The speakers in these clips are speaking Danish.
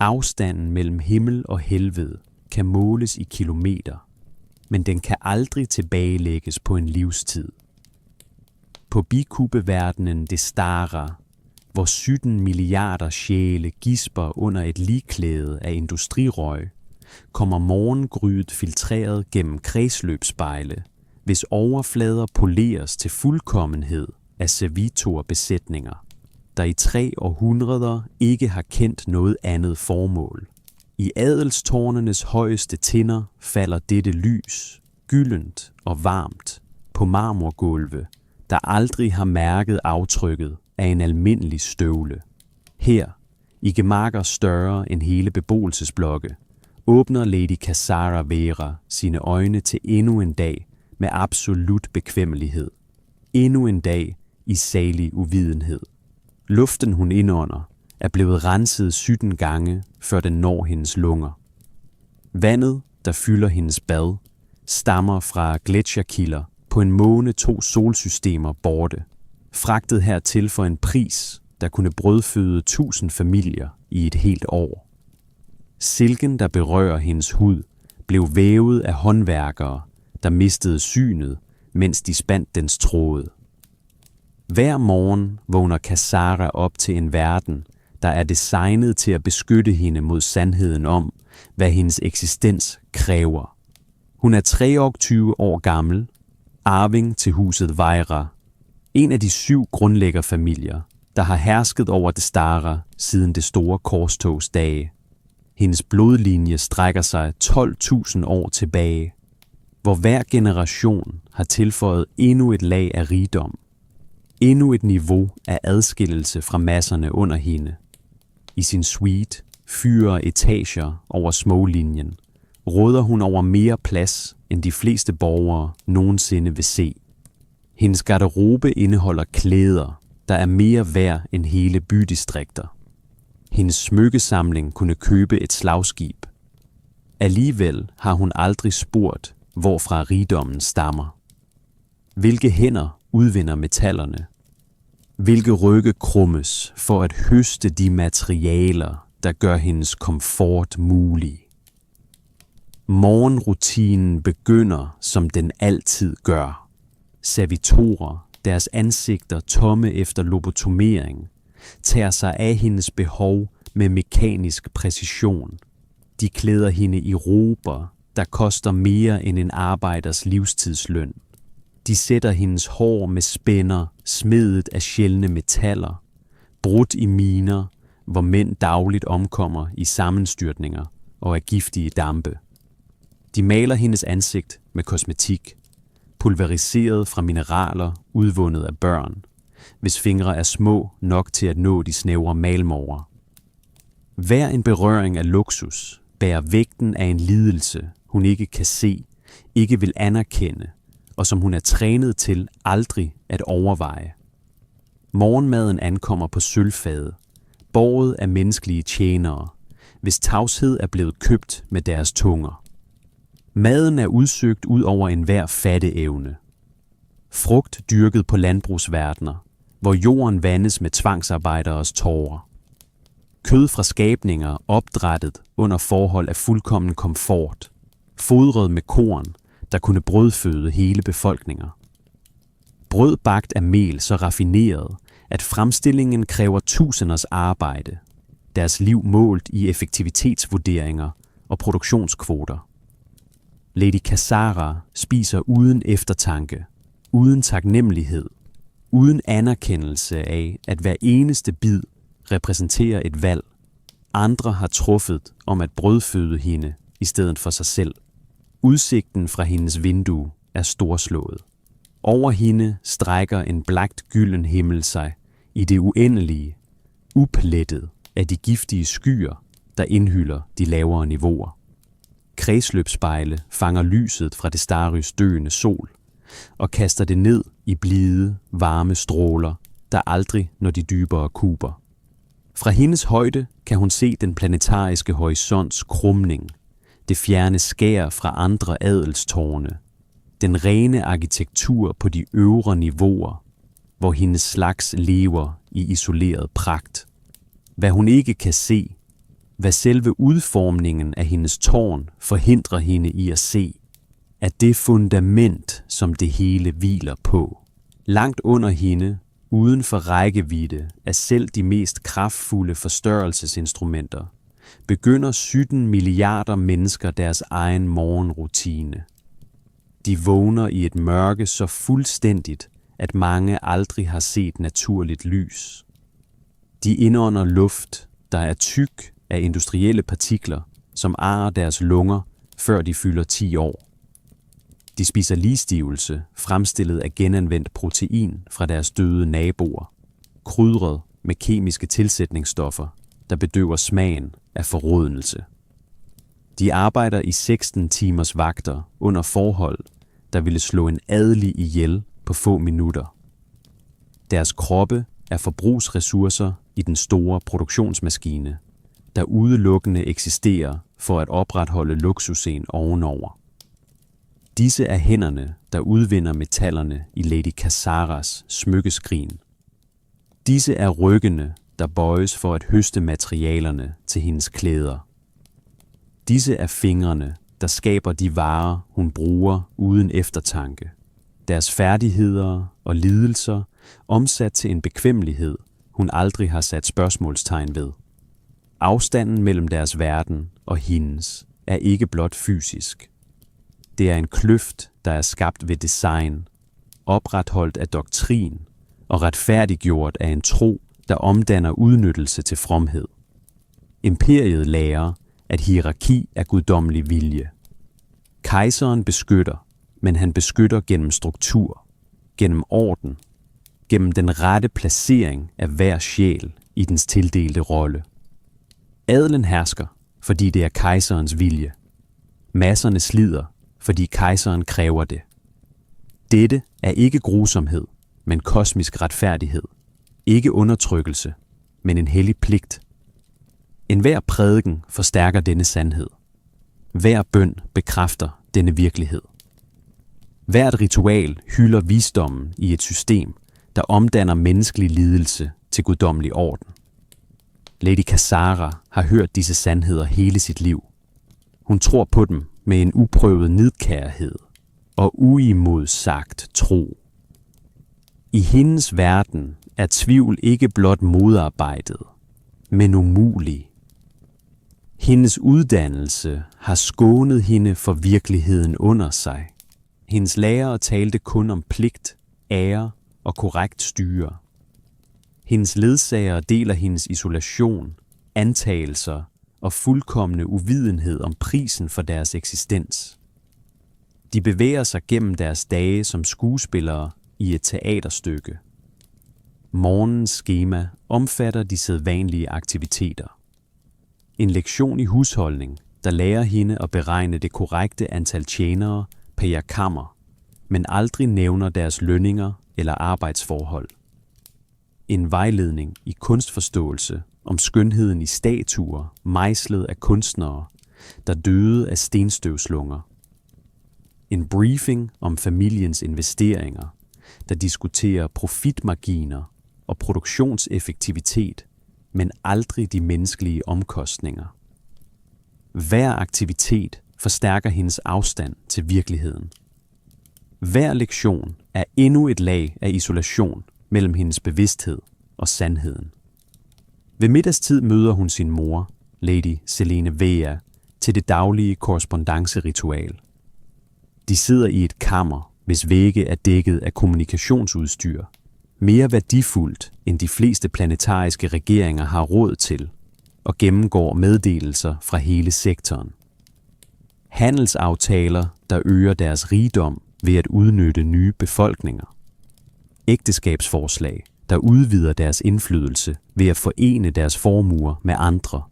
Afstanden mellem himmel og helvede kan måles i kilometer, men den kan aldrig tilbagelægges på en livstid. På bikubeverdenen Destara, hvor 17 milliarder sjæle gisper under et ligklæde af industrirøg, kommer morgengryet filtreret gennem kredsløbsspejle, hvis overflader poleres til fuldkommenhed af servitorbesætninger, der i 3 århundreder ikke har kendt noget andet formål. I adelstårnenes højeste tinder falder dette lys, gyldent og varmt, på marmorgulve, der aldrig har mærket aftrykket af en almindelig støvle. Her, i gemakker større end hele beboelsesblokke, åbner Lady Kasara Vera sine øjne til endnu en dag med absolut bekvemmelighed. Endnu en dag i salig uvidenhed. Luften hun indånder er blevet renset 17 gange, før den når hendes lunger. Vandet, der fylder hendes bad, stammer fra gletsjerkilder på en måne 2 solsystemer borte, fragtet hertil for en pris, der kunne brødføde 1000 familier i et helt år. Silken, der berører hendes hud, blev vævet af håndværkere, der mistede synet, mens de spandt dens tråde. Hver morgen vågner Kasara op til en verden, der er designet til at beskytte hende mod sandheden om, hvad hendes eksistens kræver. Hun er 23 år gammel, arving til huset Vajra, en af de 7 grundlæggerfamilier, der har hersket over Destara siden det store korstogsdage. Hendes blodlinje strækker sig 12.000 år tilbage, hvor hver generation har tilføjet endnu et lag af rigdom, endnu et niveau af adskillelse fra masserne under hende. I sin suite, 4 etager over smoglinjen, råder hun over mere plads, end de fleste borgere nogensinde vil se. Hendes garderobe indeholder klæder, der er mere værd end hele bydistrikter. Hendes smykkesamling kunne købe et slagskib. Alligevel har hun aldrig spurgt, hvorfra rigdommen stammer. Hvilke hænder udvinder metallerne? Hvilke rygge krummes for at høste de materialer, der gør hendes komfort mulig? Morgenrutinen begynder, som den altid gør. Servitorer, deres ansigter tomme efter lobotomering, tager sig af hendes behov med mekanisk præcision. De klæder hende i rober, der koster mere end en arbejders livstidsløn. De sætter hendes hår med spænder, smedet af sjældne metaller, brudt i miner, hvor mænd dagligt omkommer i sammenstyrtninger og af giftige dampe. De maler hendes ansigt med kosmetik, pulveriseret fra mineraler udvundet af børn, hvis fingre er små nok til at nå de snævre malmårer. Hver en berøring af luksus bærer vægten af en lidelse, hun ikke kan se, ikke vil anerkende, og som hun er trænet til aldrig at overveje. Morgenmaden ankommer på sølvfade, båret af menneskelige tjenere, hvis tavshed er blevet købt med deres tunger. Maden er udsøgt ud over enhver fatteevne. Frugt dyrket på landbrugsverdener, hvor jorden vandes med tvangsarbejderes tårer. Kød fra skabninger opdrættet under forhold af fuldkommen komfort, fodret med korn, der kunne brødføde hele befolkninger. Brød bagt af mel så raffineret, at fremstillingen kræver tusinders arbejde, deres liv målt i effektivitetsvurderinger og produktionskvoter. Lady Kasara spiser uden eftertanke, uden taknemmelighed, uden anerkendelse af, at hver eneste bid repræsenterer et valg, andre har truffet om at brødføde hende i stedet for sig selv. Udsigten fra hendes vindue er storslået. Over hende strækker en blakt gylden himmel sig i det uendelige, uplettet af de giftige skyer, der indhylder de lavere niveauer. Kredsløbsspejle fanger lyset fra Destarys døende sol og kaster det ned i blide, varme stråler, der aldrig når de dybere kuber. Fra hendes højde kan hun se den planetariske horisonts krumning, det fjerne skær fra andre adelstårne, den rene arkitektur på de øvre niveauer, hvor hendes slags lever i isoleret pragt. Hvad hun ikke kan se, hvad selve udformningen af hendes tårn forhindrer hende i at se, at det fundament, som det hele hviler på. Langt under hende, uden for rækkevidde af selv de mest kraftfulde forstørrelsesinstrumenter, begynder 17 milliarder mennesker deres egen morgenrutine. De vågner i et mørke så fuldstændigt, at mange aldrig har set naturligt lys. De indånder luft, der er tyk af industrielle partikler, som arrer deres lunger, før de fylder 10 år. De spiser ligstivelse, fremstillet af genanvendt protein fra deres døde naboer, krydret med kemiske tilsætningsstoffer, der bedøver smagen af forrådnelse. De arbejder i 16 timers vagter under forhold, der ville slå en adelig ihjel på få minutter. Deres kroppe er forbrugsressourcer i den store produktionsmaskine, der udelukkende eksisterer for at opretholde luksusen ovenover. Disse er hænderne, der udvinder metallerne i Lady Kasaras smykkeskrin. Disse er ryggene, der bøjes for at høste materialerne til hendes klæder. Disse er fingrene, der skaber de varer, hun bruger uden eftertanke. Deres færdigheder og lidelser omsat til en bekvemmelighed, hun aldrig har sat spørgsmålstegn ved. Afstanden mellem deres verden og hendes er ikke blot fysisk. Det er en kløft, der er skabt ved design, opretholdt af doktrin og retfærdiggjort af en tro, der omdanner udnyttelse til fromhed. Imperiet lærer, at hierarki er guddommelig vilje. Kejseren beskytter, men han beskytter gennem struktur, gennem orden, gennem den rette placering af hver sjæl i dens tildelte rolle. Adelen hersker, fordi det er kejserens vilje. Masserne slider, fordi kejseren kræver det. Dette er ikke grusomhed, men kosmisk retfærdighed. Ikke undertrykkelse, men en hellig pligt. Enhver prædiken forstærker denne sandhed. Hver bøn bekræfter denne virkelighed. Hvert ritual hylder visdommen i et system, der omdanner menneskelig lidelse til guddommelig orden. Lady Kasara har hørt disse sandheder hele sit liv. Hun tror på dem med en uprøvet nidkærhed og uimodsagt tro. I hendes verden er tvivl ikke blot modarbejdet, men umulig. Hendes uddannelse har skånet hende for virkeligheden under sig. Hendes lærere talte kun om pligt, ære og korrekt styre. Hendes ledsagere deler hendes isolation, antagelser og fuldkomne uvidenhed om prisen for deres eksistens. De bevæger sig gennem deres dage som skuespillere i et teaterstykke. Morgenens skema omfatter de sædvanlige aktiviteter. En lektion i husholdning, der lærer hende at beregne det korrekte antal tjenere per kammer, men aldrig nævner deres lønninger eller arbejdsforhold. En vejledning i kunstforståelse om skønheden i statuer, mejslet af kunstnere, der døde af stenstøvslunger. En briefing om familiens investeringer, der diskuterer profitmarginer og produktionseffektivitet, men aldrig de menneskelige omkostninger. Hver aktivitet forstærker hendes afstand til virkeligheden. Hver lektion er endnu et lag af isolation mellem hendes bevidsthed og sandheden. Ved middagstid møder hun sin mor, Lady Selene Vea, til det daglige korrespondanceritual. De sidder i et kammer, hvis vægge er dækket af kommunikationsudstyr, mere værdifuldt end de fleste planetariske regeringer har råd til, og gennemgår meddelelser fra hele sektoren. Handelsaftaler, der øger deres rigdom ved at udnytte nye befolkninger. Ægteskabsforslag, der udvider deres indflydelse ved at forene deres formuer med andre,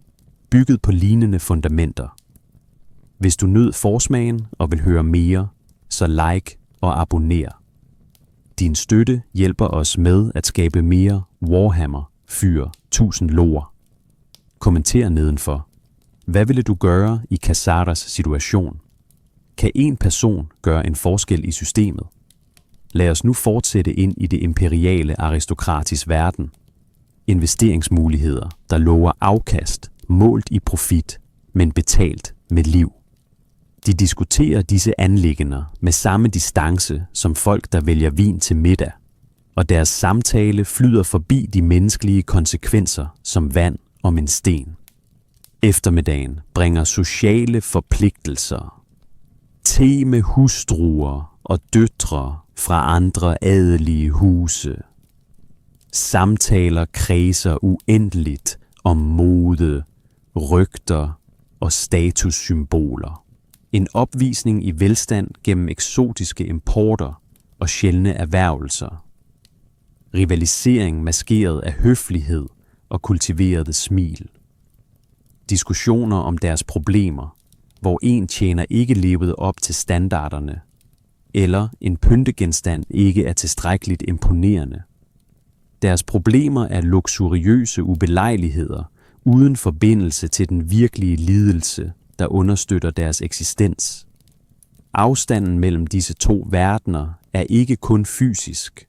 bygget på lignende fundamenter. Hvis du nød forsmagen og vil høre mere, så like og abonner. Din støtte hjælper os med at skabe mere Warhammer Fyr 1000 lore. Kommenter nedenfor. Hvad ville du gøre i Kasaras situation? Kan en person gøre en forskel i systemet? Lad os nu fortsætte ind i det imperiale aristokratis verden. Investeringsmuligheder, der lover afkast målt i profit, men betalt med liv. De diskuterer disse anliggender med samme distance som folk, der vælger vin til middag, og deres samtale flyder forbi de menneskelige konsekvenser som vand om en sten. Eftermiddagen bringer sociale forpligtelser, te med hustruer og døtre fra andre adelige huse. Samtaler kredser uendeligt om mode, rygter og statussymboler. En opvisning i velstand gennem eksotiske importer og sjældne erhvervelser. Rivalisering maskeret af høflighed og kultiverede smil. Diskussioner om deres problemer, hvor en tjener ikke levede op til standarderne, eller en pyntegenstand ikke er tilstrækkeligt imponerende. Deres problemer er luksuriøse ubelejligheder uden forbindelse til den virkelige lidelse, der understøtter deres eksistens. Afstanden mellem disse to verdener er ikke kun fysisk.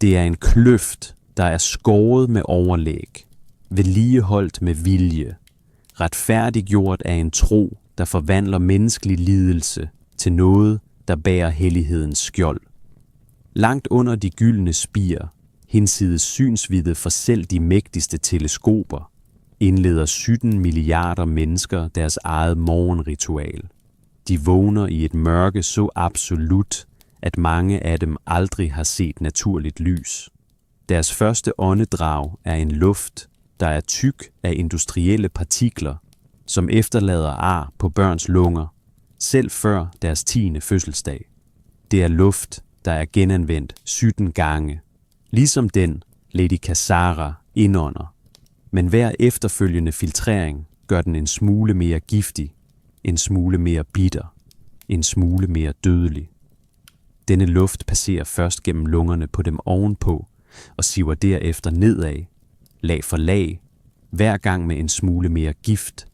Det er en kløft, der er skåret med overlæg, vedligeholdt med vilje, retfærdiggjort af en tro, der forvandler menneskelig lidelse til noget, der bærer hellighedens skjold. Langt under de gyldne spir, hinsides synsvidde for selv de mægtigste teleskoper, indleder 17 milliarder mennesker deres eget morgenritual. De vågner i et mørke så absolut, at mange af dem aldrig har set naturligt lys. Deres første åndedrag er en luft, der er tyk af industrielle partikler, som efterlader ar på børns lunger, selv før deres 10. fødselsdag. Det er luft, der er genanvendt 17 gange, ligesom den Lady Kazara indånder. Men hver efterfølgende filtrering gør den en smule mere giftig, en smule mere bitter, en smule mere dødelig. Denne luft passerer først gennem lungerne på dem ovenpå og siver derefter nedad, lag for lag, hver gang med en smule mere gift,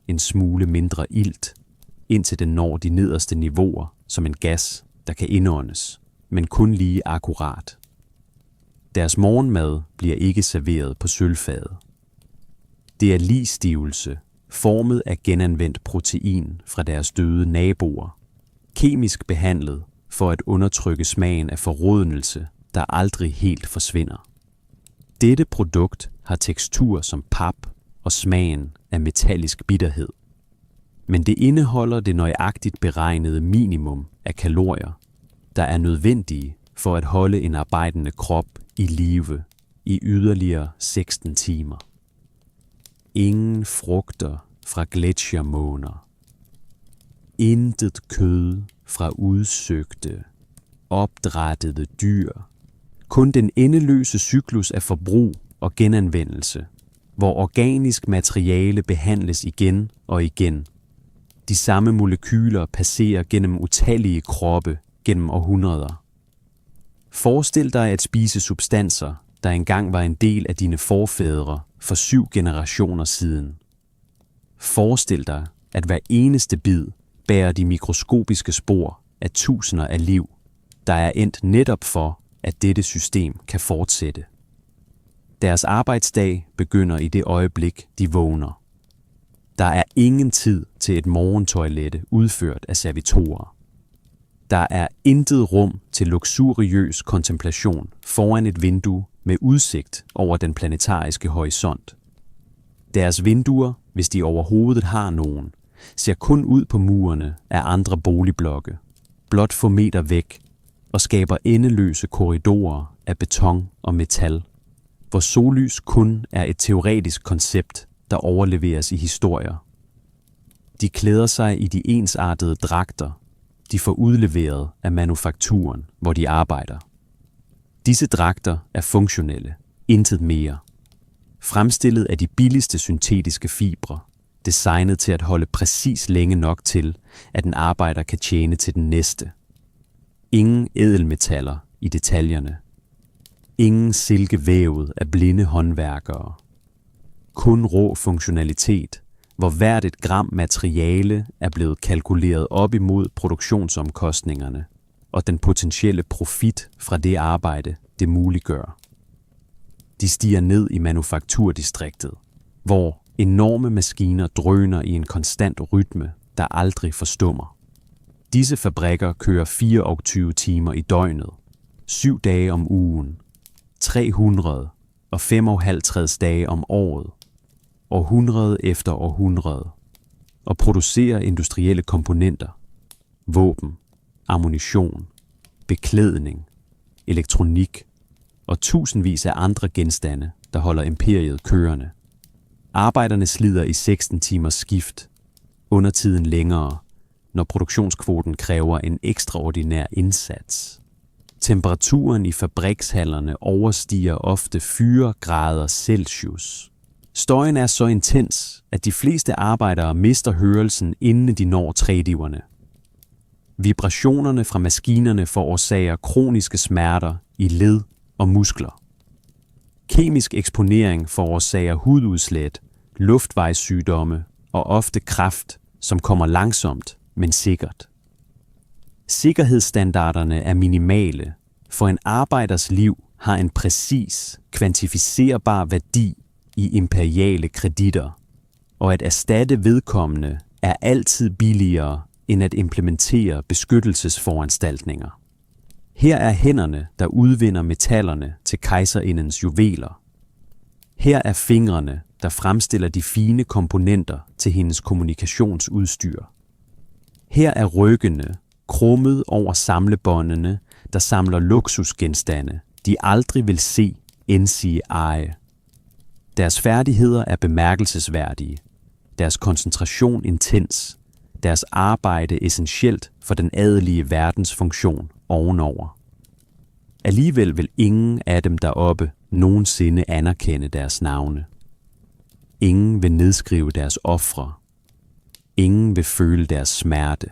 en smule mindre ilt, indtil den når de nederste niveauer som en gas, der kan indåndes, men kun lige akkurat. Deres morgenmad bliver ikke serveret på sølvfadet. Det er ligstivelse, formet af genanvendt protein fra deres døde naboer, kemisk behandlet for at undertrykke smagen af forrådnelse, der aldrig helt forsvinder. Dette produkt har tekstur som pap og smagen af metallisk bitterhed. Men det indeholder det nøjagtigt beregnede minimum af kalorier, der er nødvendige for at holde en arbejdende krop i live i yderligere 16 timer. Ingen frugter fra gletsjermåner. Intet kød fra udsøgte, opdrættede dyr. Kun den endeløse cyklus af forbrug og genanvendelse, hvor organisk materiale behandles igen og igen. De samme molekyler passerer gennem utallige kroppe gennem århundreder. Forestil dig at spise substanser, der engang var en del af dine forfædre for 7 generationer siden. Forestil dig, at hver eneste bid bærer de mikroskopiske spor af tusinder af liv, der er endt netop for, at dette system kan fortsætte. Deres arbejdsdag begynder i det øjeblik, de vågner. Der er ingen tid til et morgentoilette udført af servitorer. Der er intet rum til luksuriøs kontemplation foran et vindue med udsigt over den planetariske horisont. Deres vinduer, hvis de overhovedet har nogen, ser kun ud på murene af andre boligblokke, blot få meter væk, og skaber endeløse korridorer af beton og metal, hvor sollys kun er et teoretisk koncept, der overleveres i historier. De klæder sig i de ensartede dragter, de får udleveret af manufakturen, hvor de arbejder. Disse dragter er funktionelle, intet mere. Fremstillet af de billigste syntetiske fibre, designet til at holde præcis længe nok til, at en arbejder kan tjene til den næste. Ingen ædelmetaller i detaljerne. Ingen silke vævet af blinde håndværkere. Kun rå funktionalitet, hvor hvert et gram materiale er blevet kalkuleret op imod produktionsomkostningerne og den potentielle profit fra det arbejde, det muliggør. De stiger ned i manufakturdistriktet, hvor Enorme maskiner drøner i en konstant rytme, der aldrig forstummer. Disse fabrikker kører 24 timer i døgnet, 7 dage om ugen, 355 dage om året, århundrede efter århundrede, og producerer industrielle komponenter, våben, ammunition, beklædning, elektronik og tusindvis af andre genstande, der holder imperiet kørende. Arbejderne slider i 16 timers skift, undertiden længere, når produktionskvoten kræver en ekstraordinær indsats. Temperaturen i fabrikshallerne overstiger ofte 4 grader Celsius. Støjen er så intens, at de fleste arbejdere mister hørelsen, inden de når trædiverne. Vibrationerne fra maskinerne forårsager kroniske smerter i led og muskler. Kemisk eksponering forårsager hududslæt, luftvejssygdomme og ofte kræft, som kommer langsomt, men sikkert. Sikkerhedsstandarderne er minimale, for en arbejders liv har en præcis, kvantificerbar værdi i imperiale kreditter, og at erstatte vedkommende er altid billigere end at implementere beskyttelsesforanstaltninger. Her er hænderne, der udvinder metallerne til kejserindens juveler. Her er fingrene, der fremstiller de fine komponenter til hendes kommunikationsudstyr. Her er ryggene, krummet over samlebåndene, der samler luksusgenstande, de aldrig vil se, endsige eje. Deres færdigheder er bemærkelsesværdige, deres koncentration intens, deres arbejde essentielt for den adelige verdens funktion ovenover. Alligevel vil ingen af dem deroppe nogensinde anerkende deres navne. Ingen vil nedskrive deres ofre. Ingen vil føle deres smerte.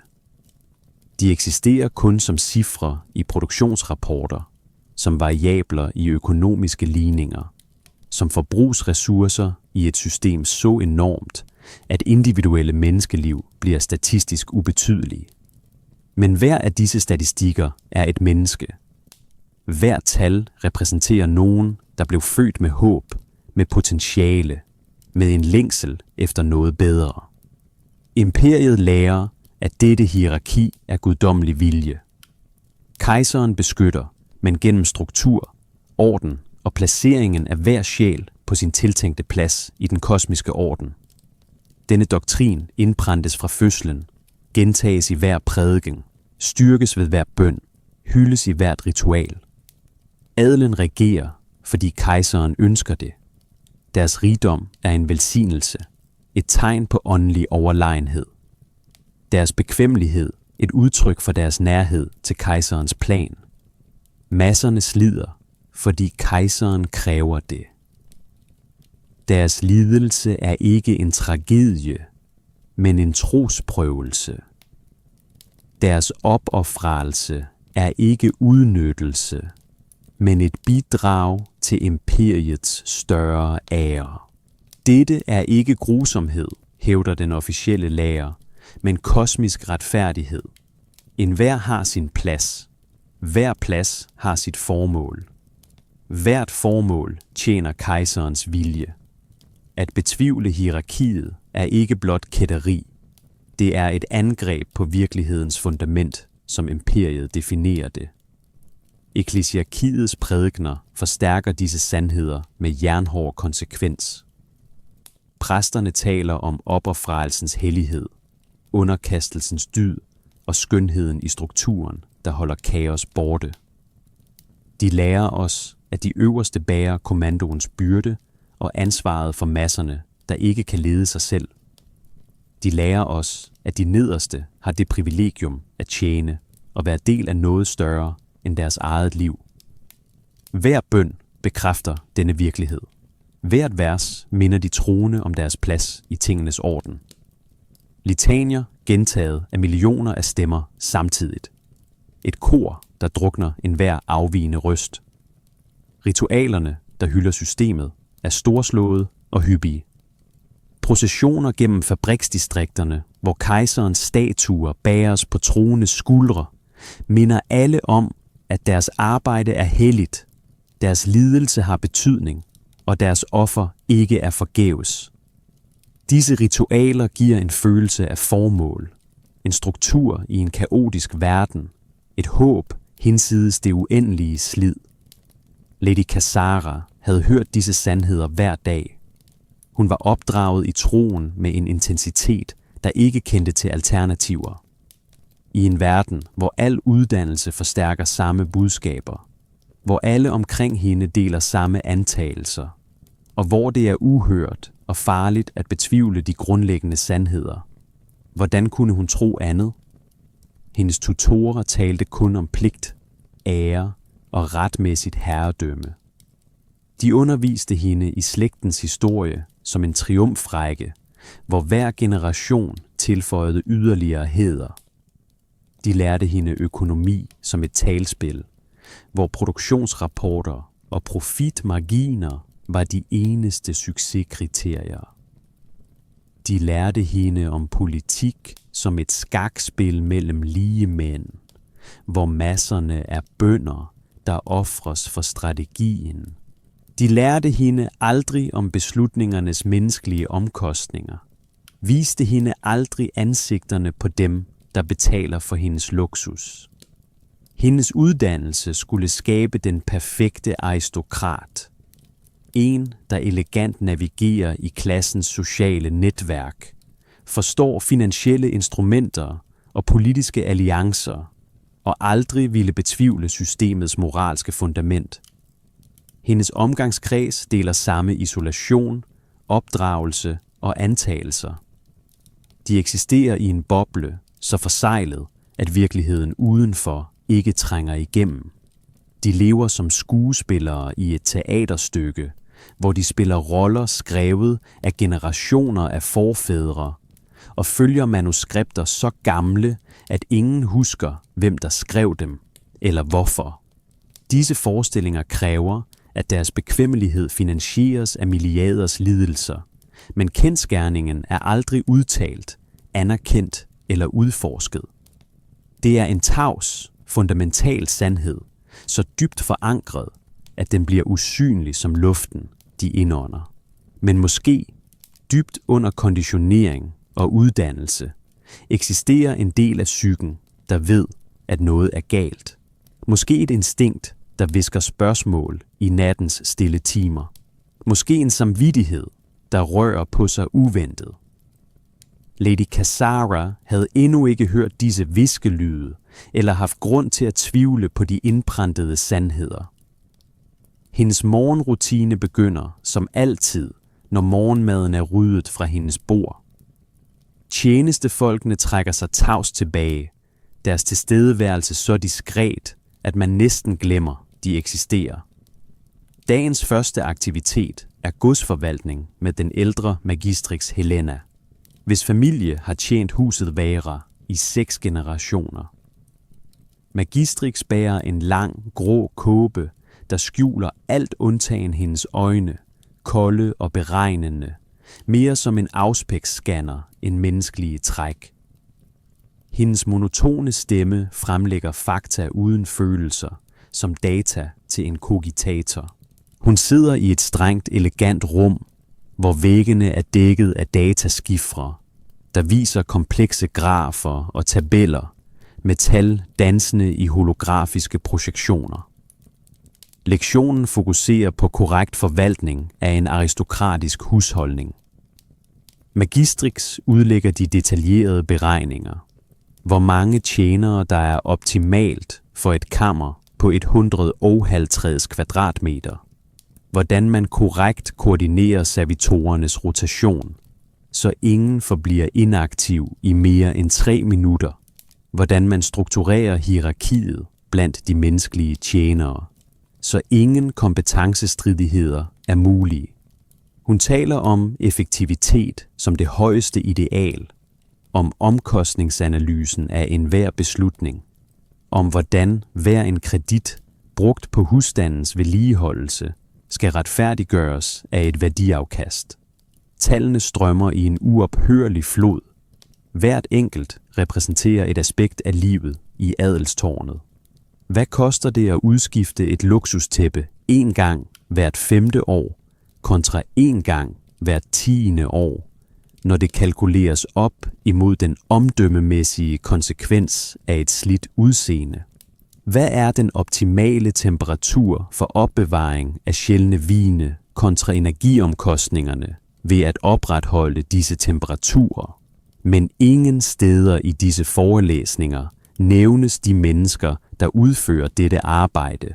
De eksisterer kun som cifre i produktionsrapporter, som variabler i økonomiske ligninger, som forbrugsressourcer i et system så enormt, at individuelle menneskeliv bliver statistisk ubetydelige. Men hver af disse statistikker er et menneske. Hver tal repræsenterer nogen, der blev født med håb, med potentiale, med en længsel efter noget bedre. Imperiet lærer, at dette hierarki er guddommelig vilje. Kejseren beskytter, men gennem struktur, orden og placeringen af hver sjæl på sin tiltænkte plads i den kosmiske orden. Denne doktrin indpræntes fra fødslen, gentages i hver prædiken, styrkes ved hver bøn, hyldes i hvert ritual. Adelen regerer, fordi kejseren ønsker det. Deres rigdom er en velsignelse, et tegn på åndelig overlegenhed. Deres bekvemmelighed et udtryk for deres nærhed til kejserens plan. Masserne slider, fordi kejseren kræver det. Deres lidelse er ikke en tragedie, men en trosprøvelse. Deres opofrelse er ikke udnyttelse, men et bidrag til imperiets større ære. Dette er ikke grusomhed, hævder den officielle lære, men kosmisk retfærdighed. Enhver har sin plads. Hver plads har sit formål. Hvert formål tjener kejserens vilje. At betvivle hierarkiet er ikke blot kætteri. Det er et angreb på virkelighedens fundament, som imperiet definerer det. Ekklesiarkiets prædikener forstærker disse sandheder med jernhård konsekvens. Præsterne taler om opofrelsens hellighed, underkastelsens dyd og skønheden i strukturen, der holder kaos borte. De lærer os, at de øverste bærer kommandoens byrde og ansvaret for masserne, der ikke kan lede sig selv. De lærer os, at de nederste har det privilegium at tjene og være del af noget større end deres eget liv. Hver bøn bekræfter denne virkelighed. Hvert vers minder de troende om deres plads i tingenes orden. Litanier gentaget af millioner af stemmer samtidigt. Et kor, der drukner enhver afvigende røst. Ritualerne, der hylder systemet, er storslåede og hyppige. Processioner gennem fabriksdistrikterne, hvor kejserens statuer bæres på troendes skuldre, minder alle om, at deres arbejde er helligt, deres lidelse har betydning, og deres offer ikke er forgæves. Disse ritualer giver en følelse af formål, en struktur i en kaotisk verden, et håb hinsides det uendelige slid. Lady Kazara havde hørt disse sandheder hver dag. Hun var opdraget i troen med en intensitet, der ikke kendte til alternativer. I en verden, hvor al uddannelse forstærker samme budskaber, hvor alle omkring hende deler samme antagelser, og hvor det er uhørt og farligt at betvivle de grundlæggende sandheder. Hvordan kunne hun tro andet? Hendes tutorer talte kun om pligt, ære og retmæssigt herredømme. De underviste hende i slægtens historie som en triumfrække, hvor hver generation tilføjede yderligere hæder. De lærte hende økonomi som et talspil, hvor produktionsrapporter og profitmarginer var de eneste succeskriterier. De lærte hende om politik som et skakspil mellem lige mænd, hvor masserne er bønder, der ofres for strategien. De lærte hende aldrig om beslutningernes menneskelige omkostninger, viste hende aldrig ansigterne på dem, der betaler for hendes luksus. Hendes uddannelse skulle skabe den perfekte aristokrat. En, der elegant navigerer i klassens sociale netværk, forstår finansielle instrumenter og politiske alliancer, og aldrig ville betvivle systemets moralske fundament. Hendes omgangskreds deler samme isolation, opdragelse og antagelser. De eksisterer i en boble, så forseglet, at virkeligheden udenfor ikke trænger igennem. De lever som skuespillere i et teaterstykke, hvor de spiller roller skrevet af generationer af forfædre, og følger manuskripter så gamle, at ingen husker, hvem der skrev dem, eller hvorfor. Disse forestillinger kræver, at deres bekvemmelighed finansieres af milliarders lidelser, men kendsgerningen er aldrig udtalt, anerkendt eller udforsket. Det er en tavs, fundamental sandhed, så dybt forankret, at den bliver usynlig som luften, de indånder. Men måske, dybt under konditionering og uddannelse, eksisterer en del af psyken, der ved, at noget er galt. Måske et instinkt, der hvisker spørgsmål i nattens stille timer. Måske en samvittighed, der rører på sig uventet. Lady Kazara havde endnu ikke hørt disse hviskelyde, eller haft grund til at tvivle på de indprentede sandheder. Hendes morgenrutine begynder, som altid, når morgenmaden er ryddet fra hendes bord. Tjenestefolkene trækker sig tavst tilbage, deres tilstedeværelse så diskret, at man næsten glemmer, de eksisterer. Dagens første aktivitet er godsforvaltning med den ældre magistrix Helena, hvis familie har tjent huset Vera i 6 generationer. Magistrix bærer en lang, grå kåbe, der skjuler alt undtagen hendes øjne, kolde og beregnende, mere som en afspæksscanner end menneskelige træk. Hendes monotone stemme fremlægger fakta uden følelser, som data til en kogitator. Hun sidder i et strengt, elegant rum, hvor væggene er dækket af dataskifre, der viser komplekse grafer og tabeller med tal dansende i holografiske projektioner. Lektionen fokuserer på korrekt forvaltning af en aristokratisk husholdning. Magistrix udlægger de detaljerede beregninger. Hvor mange tjenere der er optimalt for et kammer på 150 kvadratmeter. Hvordan man korrekt koordinerer servitorernes rotation, så ingen forbliver inaktiv i mere end 3 minutter. Hvordan man strukturerer hierarkiet blandt de menneskelige tjenere, så ingen kompetencestridigheder er mulige. Hun taler om effektivitet som det højeste ideal, om omkostningsanalysen af enhver beslutning, om hvordan hver en kredit brugt på husstandens vedligeholdelse skal retfærdiggøres af et værdiafkast. Tallene strømmer i en uophørlig flod. Hvert enkelt repræsenterer et aspekt af livet i adelstårnet. Hvad koster det at udskifte et luksustæppe 1 gang hvert 5. år, kontra 1 gang hvert 10. år, når det kalkuleres op imod den omdømmemæssige konsekvens af et slidt udseende. Hvad er den optimale temperatur for opbevaring af sjældne vine kontra energiomkostningerne ved at opretholde disse temperaturer? Men ingen steder i disse forelæsninger nævnes de mennesker, der udfører dette arbejde.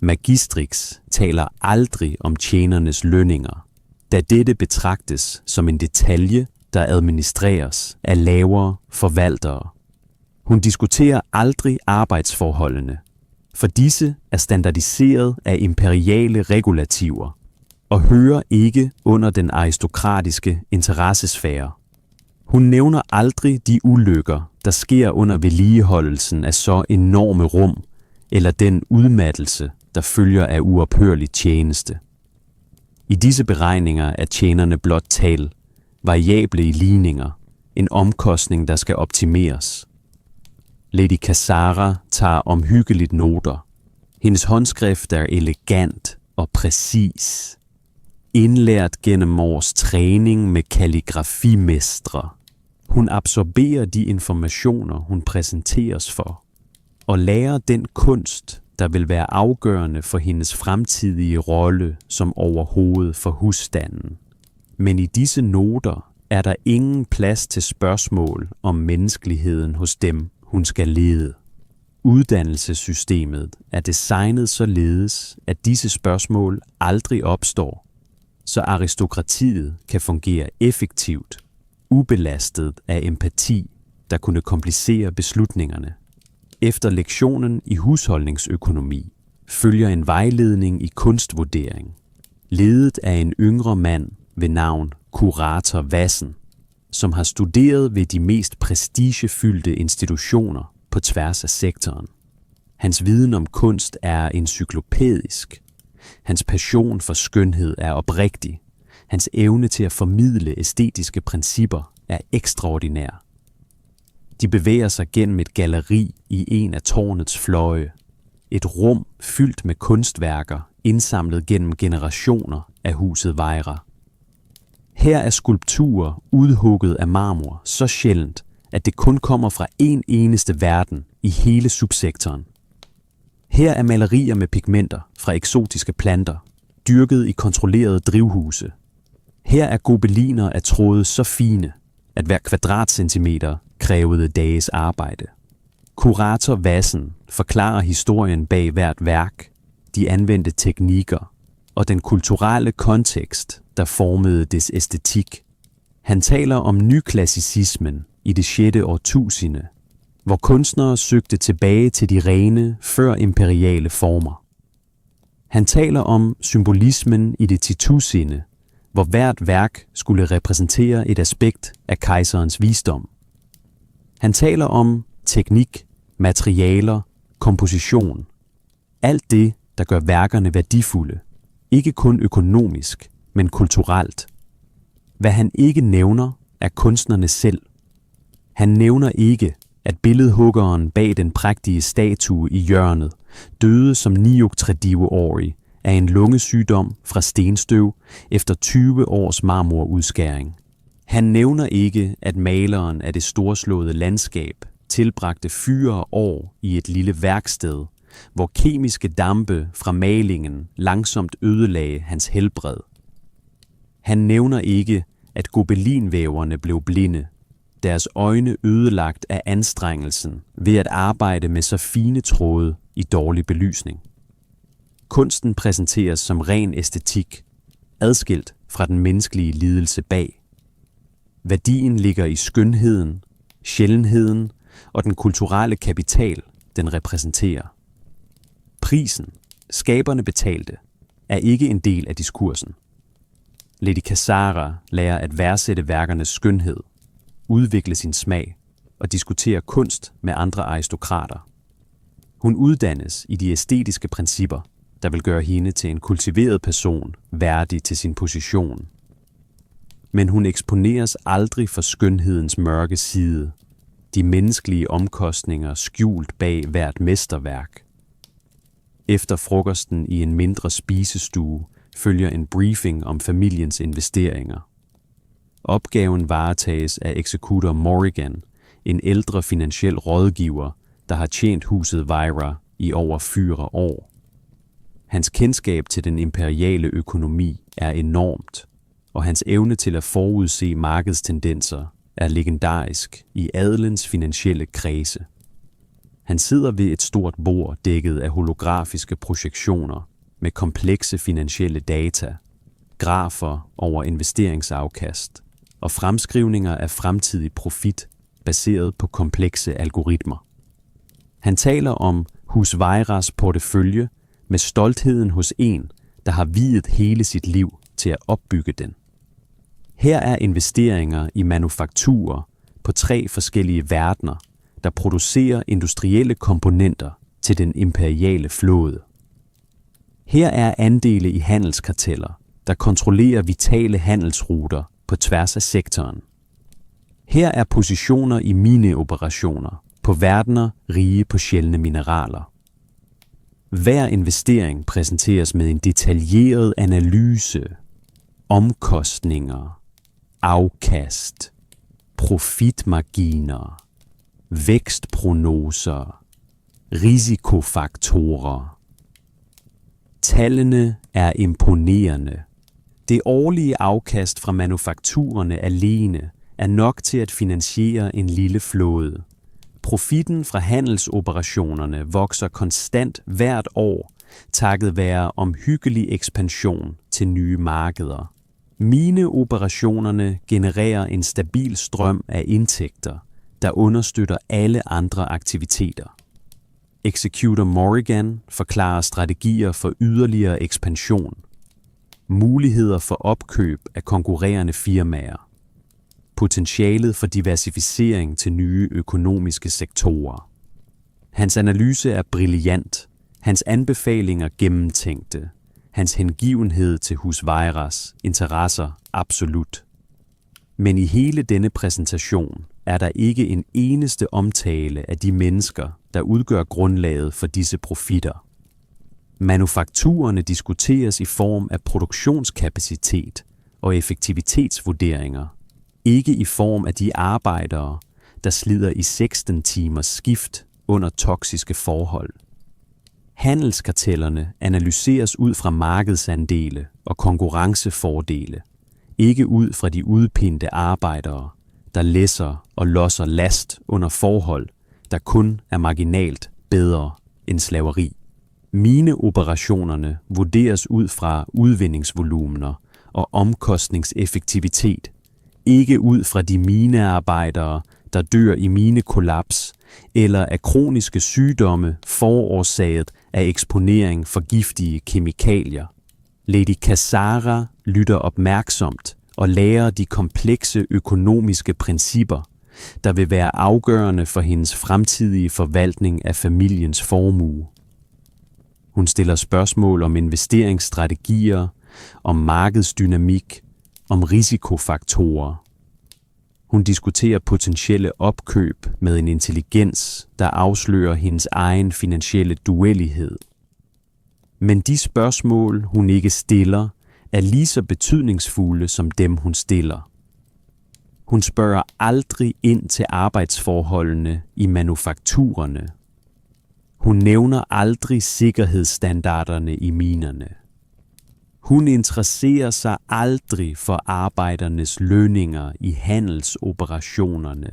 Magistrix taler aldrig om tjenernes lønninger, da dette betragtes som en detalje, der administreres af lavere forvaltere. Hun diskuterer aldrig arbejdsforholdene, for disse er standardiseret af imperiale regulativer og hører ikke under den aristokratiske interessesfære. Hun nævner aldrig de ulykker, der sker under vedligeholdelsen af så enorme rum, eller den udmattelse, der følger af uophørlig tjeneste. I disse beregninger er tjenerne blot tal, variable i ligninger, en omkostning, der skal optimeres. Lady Cassara tager omhyggeligt noter. Hendes håndskrift er elegant og præcis, indlært gennem års træning med kalligrafimestre. Hun absorberer de informationer, hun præsenteres for, og lærer den kunst, der vil være afgørende for hendes fremtidige rolle som overhoved for husstanden. Men i disse noter er der ingen plads til spørgsmål om menneskeligheden hos dem, hun skal lede. Uddannelsessystemet er designet således, at disse spørgsmål aldrig opstår, så aristokratiet kan fungere effektivt, ubelastet af empati, der kunne komplicere beslutningerne. Efter lektionen i husholdningsøkonomi følger en vejledning i kunstvurdering, ledet af en yngre mand ved navn Kurator Vassen, som har studeret ved de mest prestigefyldte institutioner på tværs af sektoren. Hans viden om kunst er encyklopædisk. Hans passion for skønhed er oprigtig. Hans evne til at formidle æstetiske principper er ekstraordinær. De bevæger sig gennem et galleri i en af tårnets fløje. Et rum fyldt med kunstværker, indsamlet gennem generationer af huset Vejra. Her er skulpturer udhugget af marmor så sjældent, at det kun kommer fra en eneste verden i hele subsektoren. Her er malerier med pigmenter fra eksotiske planter, dyrket i kontrollerede drivhuse. Her er gobeliner af tråde så fine, at hver kvadratcentimeter krævede dages arbejde. Kurator Vassen forklarer historien bag hvert værk, de anvendte teknikker og den kulturelle kontekst, der formede dets æstetik. Han taler om nyklassicismen i det 6. årtusinde, hvor kunstnere søgte tilbage til de rene, før-imperiale former. Han taler om symbolismen i det titusinde, hvor hvert værk skulle repræsentere et aspekt af kejserens visdom. Han taler om teknik, materialer, komposition. Alt det, der gør værkerne værdifulde. Ikke kun økonomisk, men kulturelt. Hvad han ikke nævner, er kunstnerne selv. Han nævner ikke, at billedhuggeren bag den prægtige statue i hjørnet døde som 39-årig af en lungesygdom fra stenstøv efter 20 års marmorudskæring. Han nævner ikke, at maleren af det storslåede landskab tilbragte 4 år i et lille værksted, hvor kemiske dampe fra malingen langsomt ødelagde hans helbred. Han nævner ikke, at gobelinvæverne blev blinde, deres øjne ødelagt af anstrengelsen ved at arbejde med så fine tråde i dårlig belysning. Kunsten præsenteres som ren æstetik, adskilt fra den menneskelige lidelse bag. Værdien ligger i skønheden, sjældenheden og den kulturelle kapital, den repræsenterer. Prisen, skaberne betalte, er ikke en del af diskursen. Lady Cassara lærer at værdsætte værkernes skønhed, udvikle sin smag og diskutere kunst med andre aristokrater. Hun uddannes i de æstetiske principper, der vil gøre hende til en kultiveret person, værdig til sin position. Men hun eksponeres aldrig for skønhedens mørke side, de menneskelige omkostninger skjult bag hvert mesterværk. Efter frokosten i en mindre spisestue følger en briefing om familiens investeringer. Opgaven varetages af Executor Morrigan, en ældre finansiel rådgiver, der har tjent huset Vira i over 4 år. Hans kendskab til den imperiale økonomi er enormt, og hans evne til at forudse markedstendenser er legendarisk i adelens finansielle kredse. Han sidder ved et stort bord dækket af holografiske projektioner med komplekse finansielle data, grafer over investeringsafkast og fremskrivninger af fremtidig profit baseret på komplekse algoritmer. Han taler om hus Viras portefølje med stoltheden hos en, der har viet hele sit liv til at opbygge den. Her er investeringer i manufakturer på 3 forskellige verdener, der producerer industrielle komponenter til den imperiale flåde. Her er andele i handelskarteller, der kontrollerer vitale handelsruter på tværs af sektoren. Her er positioner i mineoperationer på verdener rige på sjældne mineraler. Hver investering præsenteres med en detaljeret analyse, omkostninger, afkast, profitmarginer, vækstprognoser, risikofaktorer. Tallene er imponerende. Det årlige afkast fra manufakturerne alene er nok til at finansiere en lille flåde. Profitten fra handelsoperationerne vokser konstant hvert år, takket være omhyggelig ekspansion til nye markeder. Mineoperationerne genererer en stabil strøm af indtægter, der understøtter alle andre aktiviteter. Executor Morrigan forklarer strategier for yderligere ekspansion, muligheder for opkøb af konkurrerende firmaer, potentialet for diversificering til nye økonomiske sektorer. Hans analyse er brilliant, hans anbefalinger gennemtænkte, hans hengivenhed til hus Viras interesser absolut. Men i hele denne præsentation er der ikke en eneste omtale af de mennesker, der udgør grundlaget for disse profitter. Manufakturerne diskuteres i form af produktionskapacitet og effektivitetsvurderinger, ikke i form af de arbejdere, der slider i 16 timers skift under toksiske forhold. Handelskartellerne analyseres ud fra markedsandele og konkurrencefordele, ikke ud fra de udpinte arbejdere, der læsser og losser last under forhold, der kun er marginalt bedre end slaveri. Mineoperationerne vurderes ud fra udvindingsvolumener og omkostningseffektivitet, ikke ud fra de minearbejdere, der dør i minekollaps eller af kroniske sygdomme forårsaget af eksponering for giftige kemikalier. Lady Cassara lytter opmærksomt og lærer de komplekse økonomiske principper, der vil være afgørende for hendes fremtidige forvaltning af familiens formue. Hun stiller spørgsmål om investeringsstrategier, om markedsdynamik, om risikofaktorer. Hun diskuterer potentielle opkøb med en intelligens, der afslører hendes egen finansielle duellighed. Men de spørgsmål, hun ikke stiller, er lige så betydningsfulde som dem, hun stiller. Hun spørger aldrig ind til arbejdsforholdene i manufakturerne. Hun nævner aldrig sikkerhedsstandarderne i minerne. Hun interesserer sig aldrig for arbejdernes lønninger i handelsoperationerne.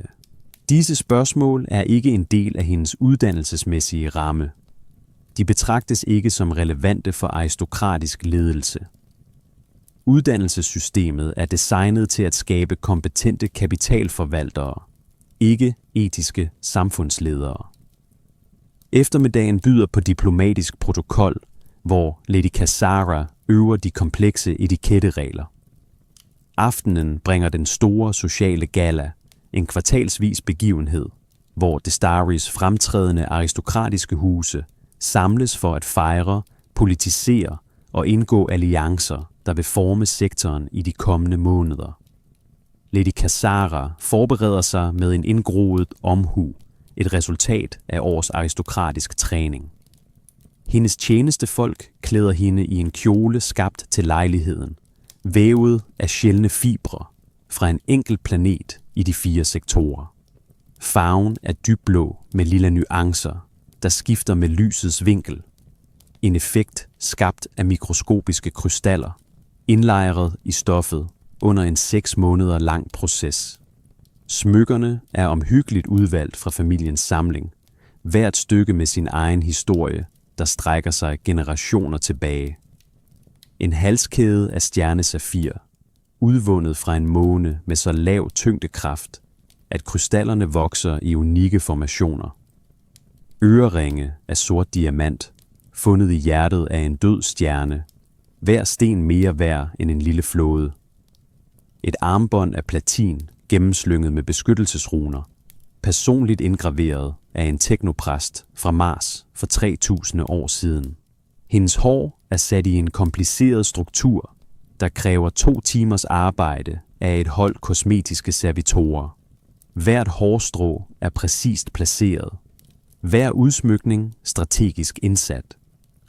Disse spørgsmål er ikke en del af hendes uddannelsesmæssige ramme. De betragtes ikke som relevante for aristokratisk ledelse. Uddannelsessystemet er designet til at skabe kompetente kapitalforvaltere, ikke etiske samfundsledere. Eftermiddagen byder på diplomatisk protokol, hvor Lady Cassara øver de komplekse etiketteregler. Aftenen bringer den store sociale gala, en kvartalsvis begivenhed, hvor Destaris fremtrædende aristokratiske huse samles for at fejre, politisere og indgå alliancer, der vil forme sektoren i de kommende måneder. Lady Cassara forbereder sig med en indgroet omhu, et resultat af års aristokratisk træning. Hendes tjenestefolk klæder hende i en kjole skabt til lejligheden, vævet af sjældne fibre, fra en enkelt planet i de 4 sektorer. Farven er dybblå med lille nuancer, der skifter med lysets vinkel. En effekt skabt af mikroskopiske krystaller, indlejret i stoffet under en 6 måneder lang proces. Smykkerne er omhyggeligt udvalgt fra familiens samling, hvert stykke med sin egen historie, der strækker sig generationer tilbage. En halskæde af stjernesafir, udvundet fra en måne med så lav tyngdekraft, at krystallerne vokser i unikke formationer. Øreringe af sort diamant, fundet i hjertet af en død stjerne, hver sten mere værd end en lille flåde. Et armbånd af platin, gennemslynget med beskyttelsesruner, personligt indgraveret af en teknopræst fra Mars for 3000 år siden. Hendes hår er sat i en kompliceret struktur, der kræver 2 timers arbejde af et hold kosmetiske servitorer. Hvert hårstrå er præcist placeret. Hver udsmykning strategisk indsat.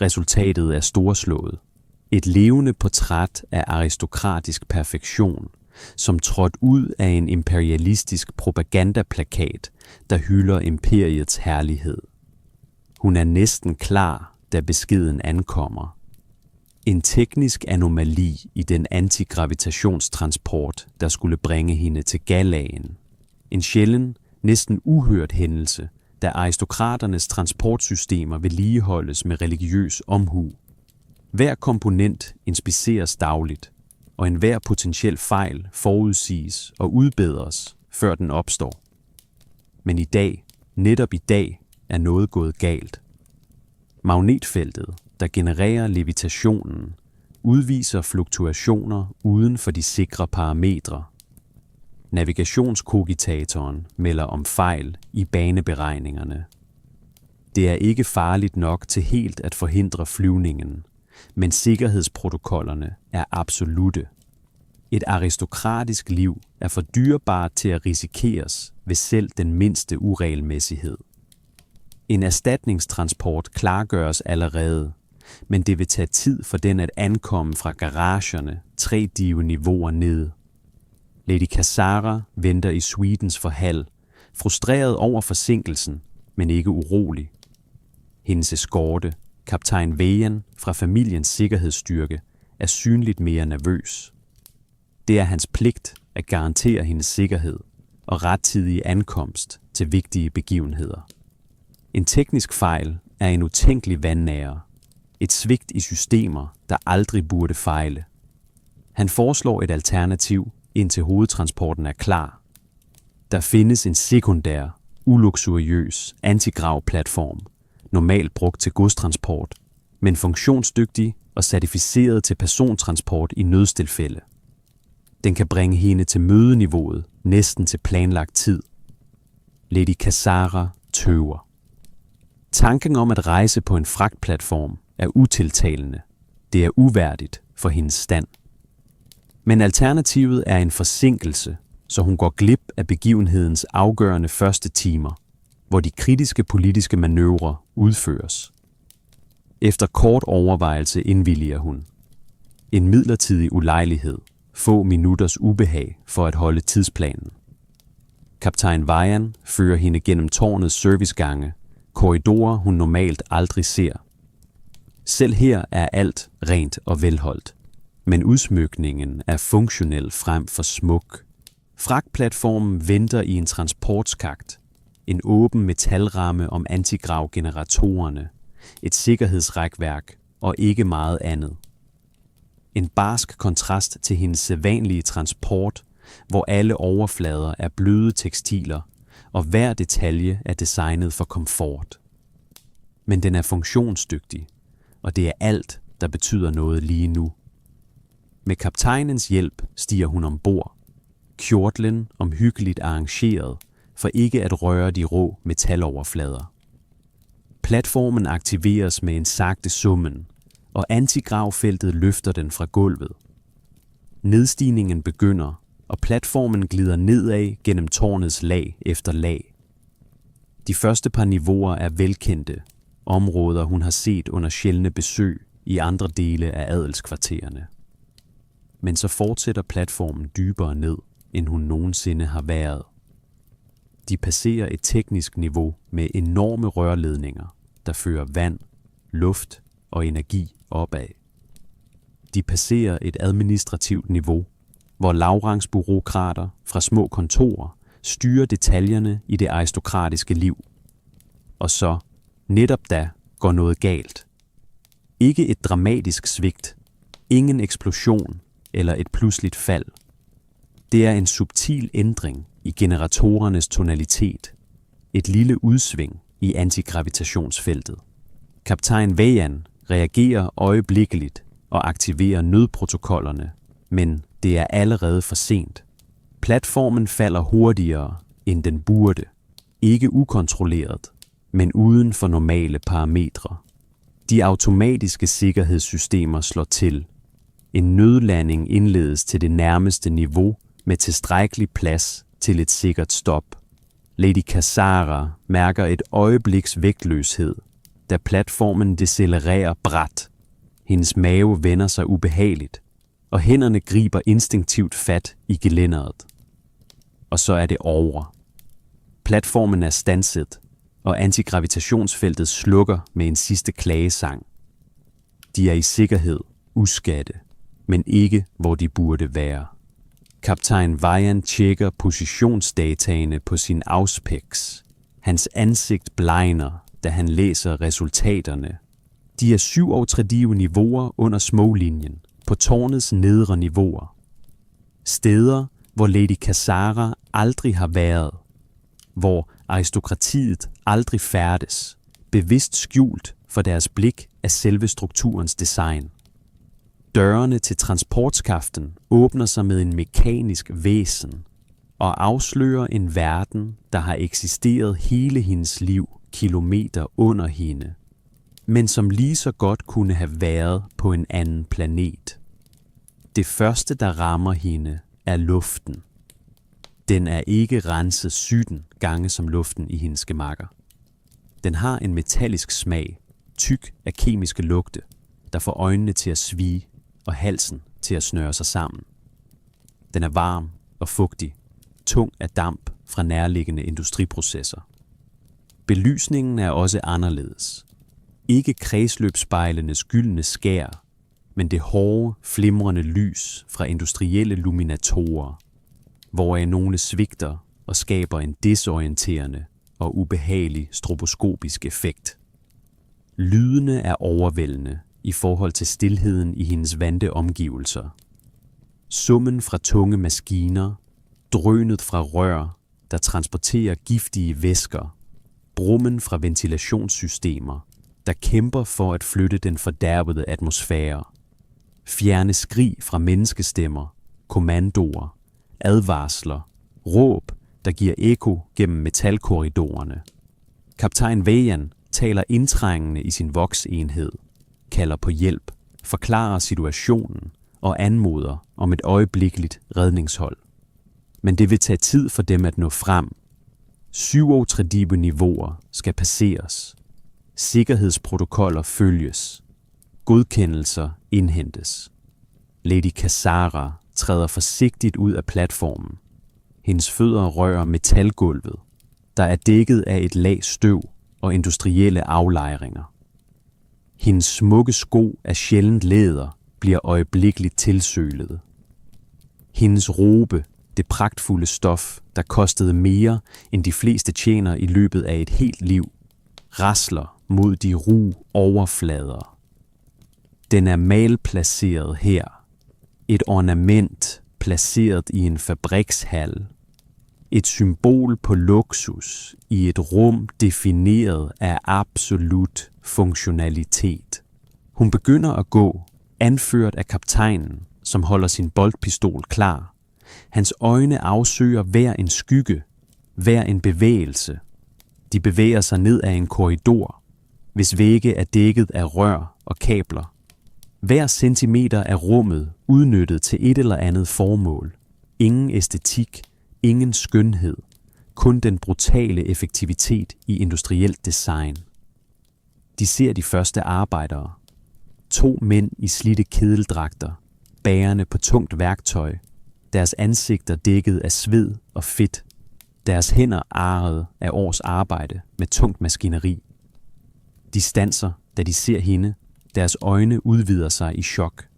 Resultatet er storslået. Et levende portræt af aristokratisk perfektion, som trådte ud af en imperialistisk propagandaplakat, der hylder imperiets herlighed. Hun er næsten klar, da beskeden ankommer. En teknisk anomali i den antigravitationstransport, der skulle bringe hende til galaen. En sjælden, næsten uhørt hændelse, da aristokraternes transportsystemer vedligeholdes med religiøs omhu. Hver komponent inspiceres dagligt, og enhver potentiel fejl forudsiges og udbedres, før den opstår. Men i dag, netop i dag, er noget gået galt. Magnetfeltet, der genererer levitationen, udviser fluktuationer uden for de sikre parametre. Navigationskogitatoren melder om fejl i baneberegningerne. Det er ikke farligt nok til helt at forhindre flyvningen, men sikkerhedsprotokollerne er absolutte. Et aristokratisk liv er for dyrebart til at risikeres ved selv den mindste uregelmæssighed. En erstatningstransport klargøres allerede, men det vil tage tid for den at ankomme fra garagerne 3 niveauer ned. Lady Kassara venter i Swedens forhal, frustreret over forsinkelsen, men ikke urolig. Hendes eskorte, kaptajn Vejan fra familiens sikkerhedsstyrke, er synligt mere nervøs. Det er hans pligt at garantere hendes sikkerhed og rettidig ankomst til vigtige begivenheder. En teknisk fejl er en utænkelig vandnære, et svigt i systemer, der aldrig burde fejle. Han foreslår et alternativ, indtil hovedtransporten er klar. Der findes en sekundær, uluksuriøs antigravplatform, normalt brugt til godstransport, men funktionsdygtig og certificeret til persontransport i nødstilfælde. Den kan bringe hende til mødeniveauet næsten til planlagt tid. Lady Kassara tøver. Tanken om at rejse på en fragtplatform er utiltalende. Det er uværdigt for hendes stand. Men alternativet er en forsinkelse, så hun går glip af begivenhedens afgørende første timer, hvor de kritiske politiske manøvrer udføres. Efter kort overvejelse indvilliger hun. En midlertidig ulejlighed, få minutters ubehag for at holde tidsplanen. Kaptajn Vejan fører hende gennem tårnets servicegange, korridorer hun normalt aldrig ser. Selv her er alt rent og velholdt, men udsmykningen er funktionel frem for smuk. Fragtplatformen venter i en transportskakt, en åben metalramme om antigravgeneratorerne, et sikkerhedsrækværk og ikke meget andet. En barsk kontrast til hendes sædvanlige transport, hvor alle overflader er bløde tekstiler, og hver detalje er designet for komfort. Men den er funktionsdygtig, og det er alt, der betyder noget lige nu. Med kaptajnens hjælp stiger hun ombord, kjortlen omhyggeligt arrangeret, for ikke at røre de rå metaloverflader. Platformen aktiveres med en sagte summen, og antigravfeltet løfter den fra gulvet. Nedstigningen begynder, og platformen glider nedad gennem tårnets lag efter lag. De første par niveauer er velkendte, områder hun har set under sjældne besøg i andre dele af adelskvartererne. Men så fortsætter platformen dybere ned, end hun nogensinde har været. De passerer et teknisk niveau med enorme rørledninger, der fører vand, luft og energi opad. De passerer et administrativt niveau, hvor lavrangsbureaukrater fra små kontorer styrer detaljerne i det aristokratiske liv. Og så, netop da, går noget galt. Ikke et dramatisk svigt, ingen eksplosion eller et pludseligt fald. Det er en subtil ændring i generatorernes tonalitet, et lille udsving i antigravitationsfeltet. Kaptajn Vayan reagerer øjeblikkeligt og aktiverer nødprotokollerne, men det er allerede for sent. Platformen falder hurtigere, end den burde. Ikke ukontrolleret, men uden for normale parametre. De automatiske sikkerhedssystemer slår til. En nødlanding indledes til det nærmeste niveau med tilstrækkelig plads til et sikkert stop. Lady Kazara mærker et øjebliks vægtløshed, da platformen decelererer brat. Hendes mave vender sig ubehageligt, og hænderne griber instinktivt fat i gelænderet. Og så er det over. Platformen er standset, og antigravitationsfeltet slukker med en sidste klagesang. De er i sikkerhed, uskatte, men ikke hvor de burde være. Kaptajn Vayan tjekker positionsdataene på sin Auspex. Hans ansigt blegner, da han læser resultaterne. De er 37 niveauer under smoglinjen, på tårnets nedre niveauer. Steder, hvor Lady Kazara aldrig har været. Hvor aristokratiet aldrig færdes, bevidst skjult for deres blik af selve strukturens design. Dørene til transportskaften åbner sig med en mekanisk væsen og afslører en verden, der har eksisteret hele hendes liv kilometer under hende, men som lige så godt kunne have været på en anden planet. Det første, der rammer hende, er luften. Den er ikke renset 17 gange som luften i hendes gemakker. Den har en metallisk smag, tyk af kemiske lugte, der får øjnene til at svige og halsen til at snøre sig sammen. Den er varm og fugtig, tung af damp fra nærliggende industriprocesser. Belysningen er også anderledes. Ikke kredsløbsspejlenes gyldne skær, men det hårde, flimrende lys fra industrielle luminatorer, hvoraf nogle svigter og skaber en desorienterende og ubehagelig stroboskopisk effekt. Lydene er overvældende i forhold til stilheden i hendes vante omgivelser. Summen fra tunge maskiner, drønet fra rør, der transporterer giftige væsker, brummen fra ventilationssystemer, der kæmper for at flytte den fordærvede atmosfære, fjerne skrig fra menneskestemmer, kommandoer, advarsler, råb, der giver ekko gennem metalkorridorerne. Kaptajn Vayan taler indtrængende i sin voksenhed, kalder på hjælp, forklarer situationen og anmoder om et øjeblikkeligt redningshold. Men det vil tage tid for dem at nå frem. 37 niveauer skal passeres. Sikkerhedsprotokoller følges. Godkendelser indhentes. Lady Kazara træder forsigtigt ud af platformen. Hendes fødder rører metalgulvet, der er dækket af et lag støv og industrielle aflejringer. Hendes smukke sko af sjældent læder bliver øjeblikkeligt tilsølede. Hendes robe, det pragtfulde stof, der kostede mere end de fleste tjener i løbet af et helt liv, rasler mod de ru overflader. Den er malplaceret her. Et ornament placeret i en fabrikshal. Et symbol på luksus i et rum defineret af absolut funktionalitet. Hun begynder at gå, anført af kaptajnen, som holder sin boltpistol klar. Hans øjne afsøger hver en skygge, hver en bevægelse. De bevæger sig ned ad en korridor, hvis vægge er dækket af rør og kabler. Hver centimeter af rummet udnyttet til et eller andet formål. Ingen æstetik, ingen skønhed, kun den brutale effektivitet i industrielt design. De ser de første arbejdere. 2 mænd i slidte kedeldragter, bærende på tungt værktøj, deres ansigter dækket af sved og fedt, deres hænder arret af års arbejde med tungt maskineri. De standser, da de ser hende, deres øjne udvider sig i chok.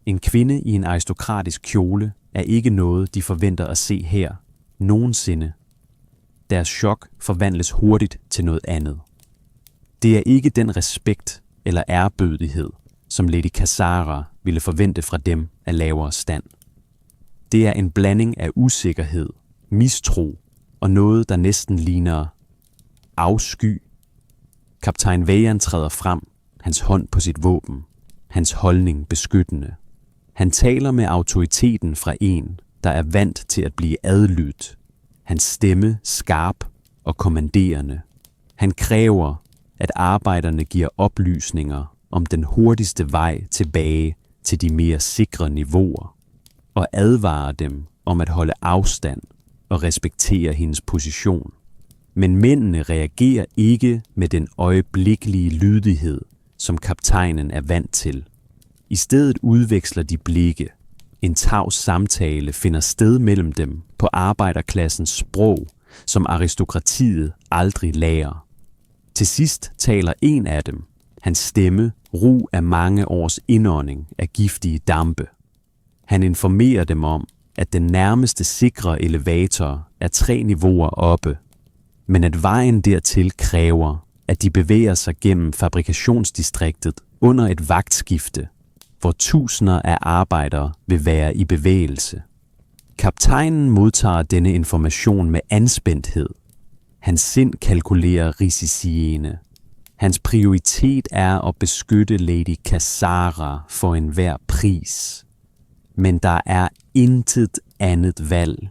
En kvinde i en aristokratisk kjole er ikke noget, de forventer at se her, nogensinde. Deres chok forvandles hurtigt til noget andet. Det er ikke den respekt eller ærbødighed, som Lady Kazara ville forvente fra dem af lavere stand. Det er en blanding af usikkerhed, mistro og noget, der næsten ligner afsky. Kaptajn Vayan træder frem, hans hånd på sit våben, hans holdning beskyttende. Han taler med autoriteten fra en, der er vant til at blive adlydt. Hans stemme skarp og kommanderende. Han kræver, at arbejderne giver oplysninger om den hurtigste vej tilbage til de mere sikre niveauer, og advarer dem om at holde afstand og respektere hendes position. Men mændene reagerer ikke med den øjeblikkelige lydighed, som kaptajnen er vant til. I stedet udveksler de blikke. En tavs samtale finder sted mellem dem på arbejderklassens sprog, som aristokratiet aldrig lærer. Til sidst taler en af dem, hans stemme ru af mange års indånding af giftige dampe. Han informerer dem om, at den nærmeste sikre elevator er 3 niveauer oppe, men at vejen dertil kræver, at de bevæger sig gennem fabrikationsdistriktet under et vagtskifte, hvor tusinder af arbejdere vil være i bevægelse. Kaptajnen modtager denne information med anspændthed. Hans sind kalkulerer risiciene. Hans prioritet er at beskytte Lady Kazara for enhver pris. Men der er intet andet valg.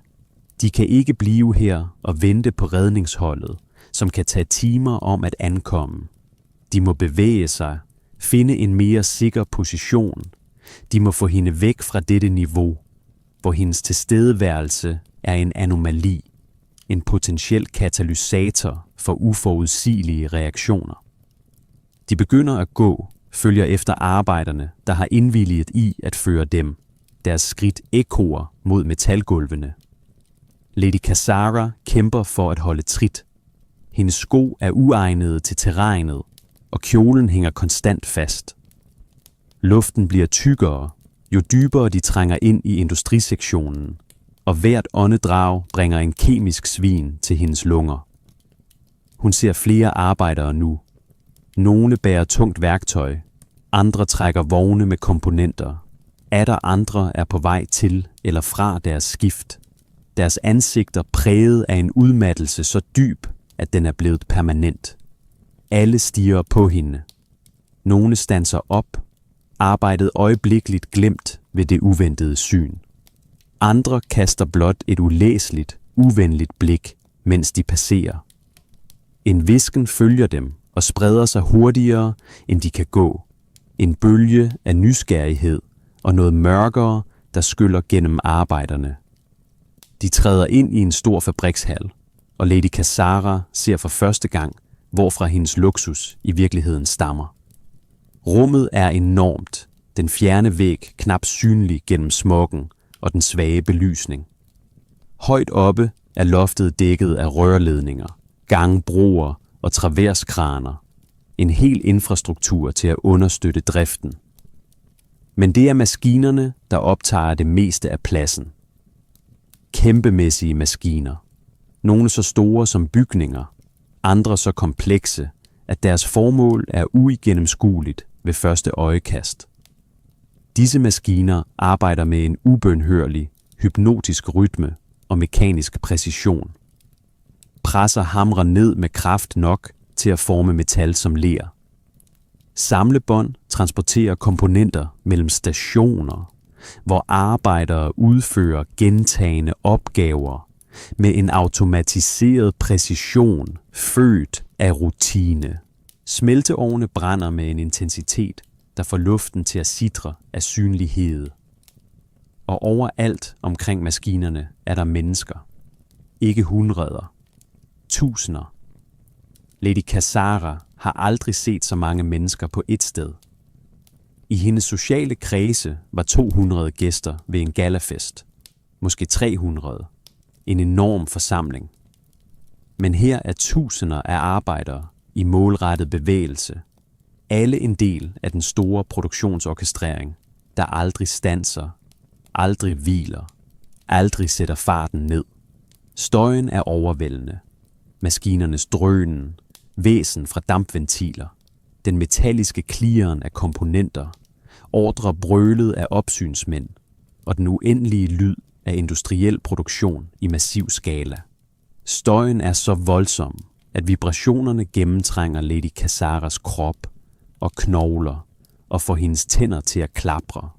De kan ikke blive her og vente på redningsholdet, som kan tage timer om at ankomme. De må bevæge sig, finde en mere sikker position. De må få hende væk fra dette niveau, hvor hendes tilstedeværelse er en anomali, en potentiel katalysator for uforudsigelige reaktioner. De begynder at gå, følger efter arbejderne, der har indvilliget i at føre dem. Deres skridt ekkoer mod metalgulvene. Lady Kazara kæmper for at holde trit. Hendes sko er uegnede til terrænet, og kjolen hænger konstant fast. Luften bliver tykkere, jo dybere de trænger ind i industrisektionen, og hvert åndedrag bringer en kemisk svin til hendes lunger. Hun ser flere arbejdere nu. Nogle bærer tungt værktøj, andre trækker vogne med komponenter. Atter andre er på vej til eller fra deres skift. Deres ansigter præget af en udmattelse så dyb, at den er blevet permanent. Alle stirrer på hende. Nogle standser op, arbejdet øjeblikkeligt glemt ved det uventede syn. Andre kaster blot et ulæseligt, uvenligt blik, mens de passerer. En hvisken følger dem og spreder sig hurtigere, end de kan gå. En bølge af nysgerrighed og noget mørkere, der skyller gennem arbejderne. De træder ind i en stor fabrikshal, og Lady Kazara ser for første gang, hvorfra hendes luksus i virkeligheden stammer. Rummet er enormt, den fjerne væg knap synlig gennem smokken og den svage belysning. Højt oppe er loftet dækket af rørledninger, gangbroer og traverskraner, en hel infrastruktur til at understøtte driften. Men det er maskinerne, der optager det meste af pladsen. Kæmpemæssige maskiner. Nogle så store som bygninger, andre så komplekse, at deres formål er uigennemskueligt ved første øjekast. Disse maskiner arbejder med en ubønhørlig, hypnotisk rytme og mekanisk præcision. Presser hamrer ned med kraft nok til at forme metal som ler. Samlebånd transporterer komponenter mellem stationer, hvor arbejdere udfører gentagne opgaver med en automatiseret præcision, født af rutine. Smelteovne brænder med en intensitet, der får luften til at sitre af synlighed. Og overalt omkring maskinerne er der mennesker. Ikke hundreder. Tusinder. Lady Kazara har aldrig set så mange mennesker på ét sted. I hendes sociale kredse var 200 gæster ved en gallafest. måske 300. En enorm forsamling. Men her er tusinder af arbejdere i målrettet bevægelse. Alle en del af den store produktionsorkestrering, der aldrig standser, aldrig hviler, aldrig sætter farten ned. Støjen er overvældende. Maskinernes drønen, væsen fra dampventiler, den metalliske klirren af komponenter, ordre brølet af opsynsmænd og den uendelige lyd af industriel produktion i massiv skala. Støjen er så voldsom, at vibrationerne gennemtrænger Lady Kazaras krop og knogler og får hendes tænder til at klapre.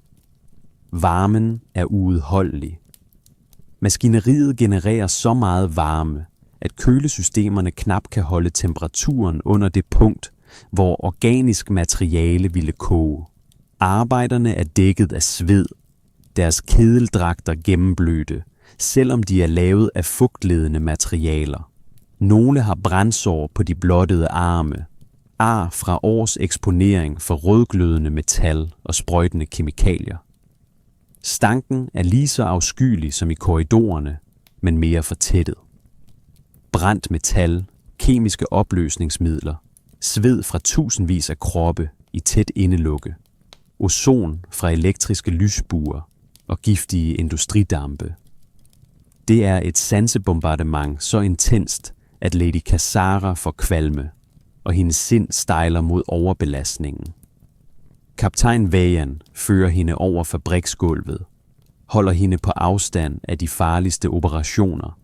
Varmen er uudholdelig. Maskineriet genererer så meget varme, at kølesystemerne knap kan holde temperaturen under det punkt, hvor organisk materiale ville koge. Arbejderne er dækket af sved, deres kedeldragter gennemblødte, selvom de er lavet af fugtledende materialer. Nogle har brændsår på de blottede arme, ar fra års eksponering for rødglødende metal og sprøjtende kemikalier. Stanken er lige så afskyelig som i korridorerne, men mere fortættet. Brændt metal, kemiske opløsningsmidler, sved fra tusindvis af kroppe i tæt indelukke, ozon fra elektriske lysbuer og giftige industridampe. Det er et sansebombardement så intenst, at Lady Kazara får kvalme, og hendes sind stejler mod overbelastningen. Kaptajn Vayan fører hende over fabriksgulvet, holder hende på afstand af de farligste operationer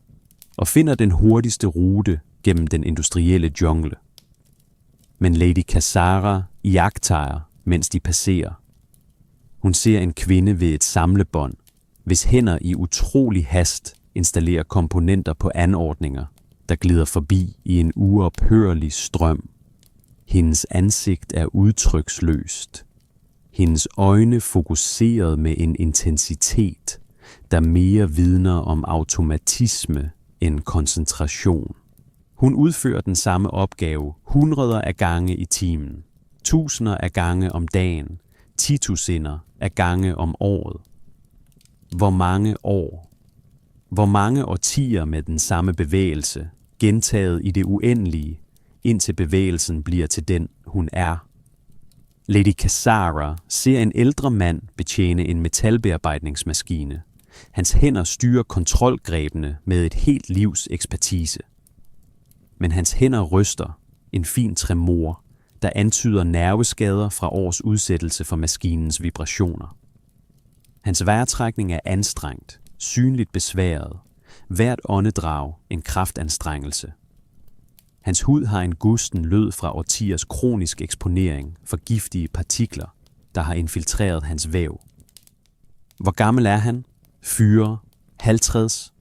og finder den hurtigste rute gennem den industrielle jungle. Men Lady Kazara iagttager, mens de passerer. Hun ser en kvinde ved et samlebånd, hvis hænder i utrolig hast installerer komponenter på anordninger, der glider forbi i en uophørlig strøm. Hendes ansigt er udtryksløst. Hendes øjne fokuseret med en intensitet, der mere vidner om automatisme end koncentration. Hun udfører den samme opgave hundreder af gange i timen, tusinder af gange om dagen, titusinder af gange om året. Hvor mange år? Hvor mange årtier med den samme bevægelse, gentaget i det uendelige, indtil bevægelsen bliver til den, hun er? Lady Kazara ser en ældre mand betjene en metalbearbejdningsmaskine. Hans hænder styrer kontrolgrebene med et helt livs ekspertise. Men hans hænder ryster, en fin tremor, der antyder nerveskader fra års udsættelse for maskinens vibrationer. Hans vejrtrækning er anstrengt, synligt besværet, hvert åndedrag en kraftanstrengelse. Hans hud har en gusten lød fra årtiers kronisk eksponering for giftige partikler, der har infiltreret hans væv. Hvor gammel er han? 40? 50?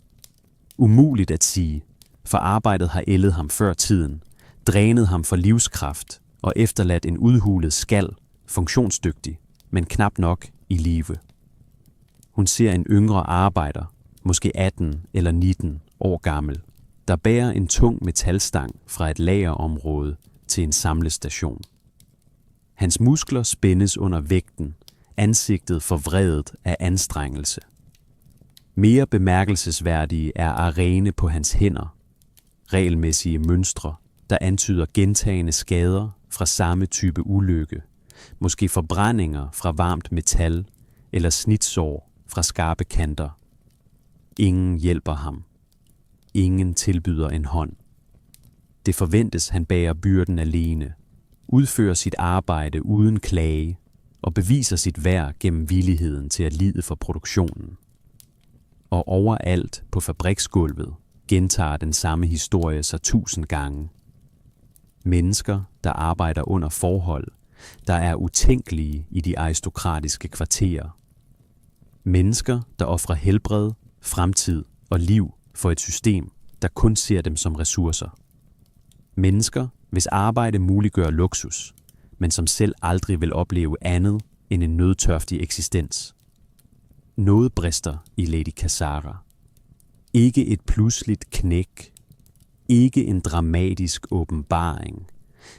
Umuligt at sige, for arbejdet har ældet ham før tiden, drænet ham for livskraft og efterladt en udhulet skal, funktionsdygtig, men knap nok i live. Hun ser en yngre arbejder, måske 18 eller 19 år gammel, der bærer en tung metalstang fra et lagerområde til en samlestation. Hans muskler spændes under vægten, ansigtet forvredet af anstrengelse. Mere bemærkelsesværdige er arene på hans hænder, regelmæssige mønstre, der antyder gentagne skader fra samme type ulykke, måske forbrændinger fra varmt metal eller snitsår fra skarpe kanter. Ingen hjælper ham. Ingen tilbyder en hånd. Det forventes, han bærer byrden alene, udfører sit arbejde uden klage og beviser sit værd gennem villigheden til at lide for produktionen. Og overalt på fabriksgulvet gentager den samme historie sig 1000 gange. Mennesker, der arbejder under forhold, der er utænkelige i de aristokratiske kvarterer. Mennesker, der ofrer helbred, fremtid og liv for et system, der kun ser dem som ressourcer. Mennesker, hvis arbejde muliggør luksus, men som selv aldrig vil opleve andet end en nødtørftig eksistens. Noget brister i Lady Kazara. Ikke et pludseligt knæk, ikke en dramatisk åbenbaring,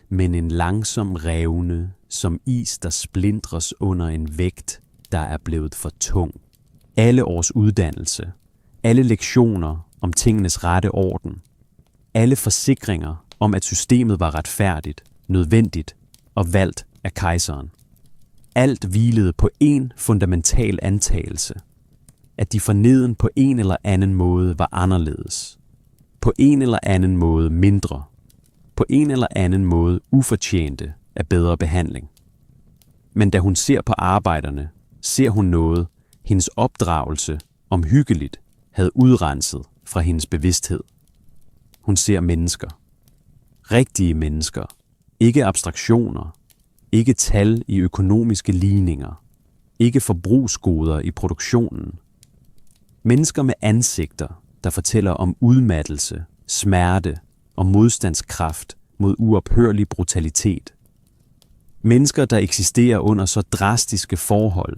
men en langsom revne, som is, der splindres under en vægt, der er blevet for tung. Alle års uddannelse, alle lektioner om tingenes rette orden, alle forsikringer om, at systemet var retfærdigt, nødvendigt og valgt af kejseren. Alt hvilede på én fundamental antagelse, at de forneden på en eller anden måde var anderledes, på en eller anden måde mindre, på en eller anden måde ufortjente af bedre behandling. Men da hun ser på arbejderne, ser hun noget, hendes opdragelse omhyggeligt havde udrenset fra hendes bevidsthed. Hun ser mennesker. Rigtige mennesker. Ikke abstraktioner. Ikke tal i økonomiske ligninger. Ikke forbrugsgoder i produktionen. Mennesker med ansigter, der fortæller om udmattelse, smerte og modstandskraft mod uophørlig brutalitet. Mennesker, der eksisterer under så drastiske forhold,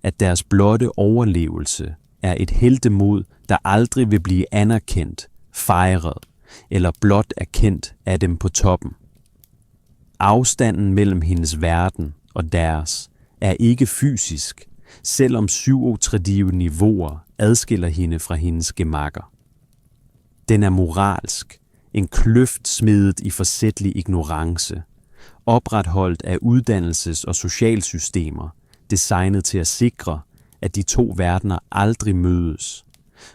at deres blotte overlevelse er et heltemod, der aldrig vil blive anerkendt, fejret eller blot erkendt af dem på toppen. Afstanden mellem hendes verden og deres er ikke fysisk, selvom psykotradive niveauer adskiller hende fra hendes gemakker. Den er moralsk, en kløft smedet i forsætlig ignorance, opretholdt af uddannelses- og socialsystemer, designet til at sikre, at de to verdener aldrig mødes,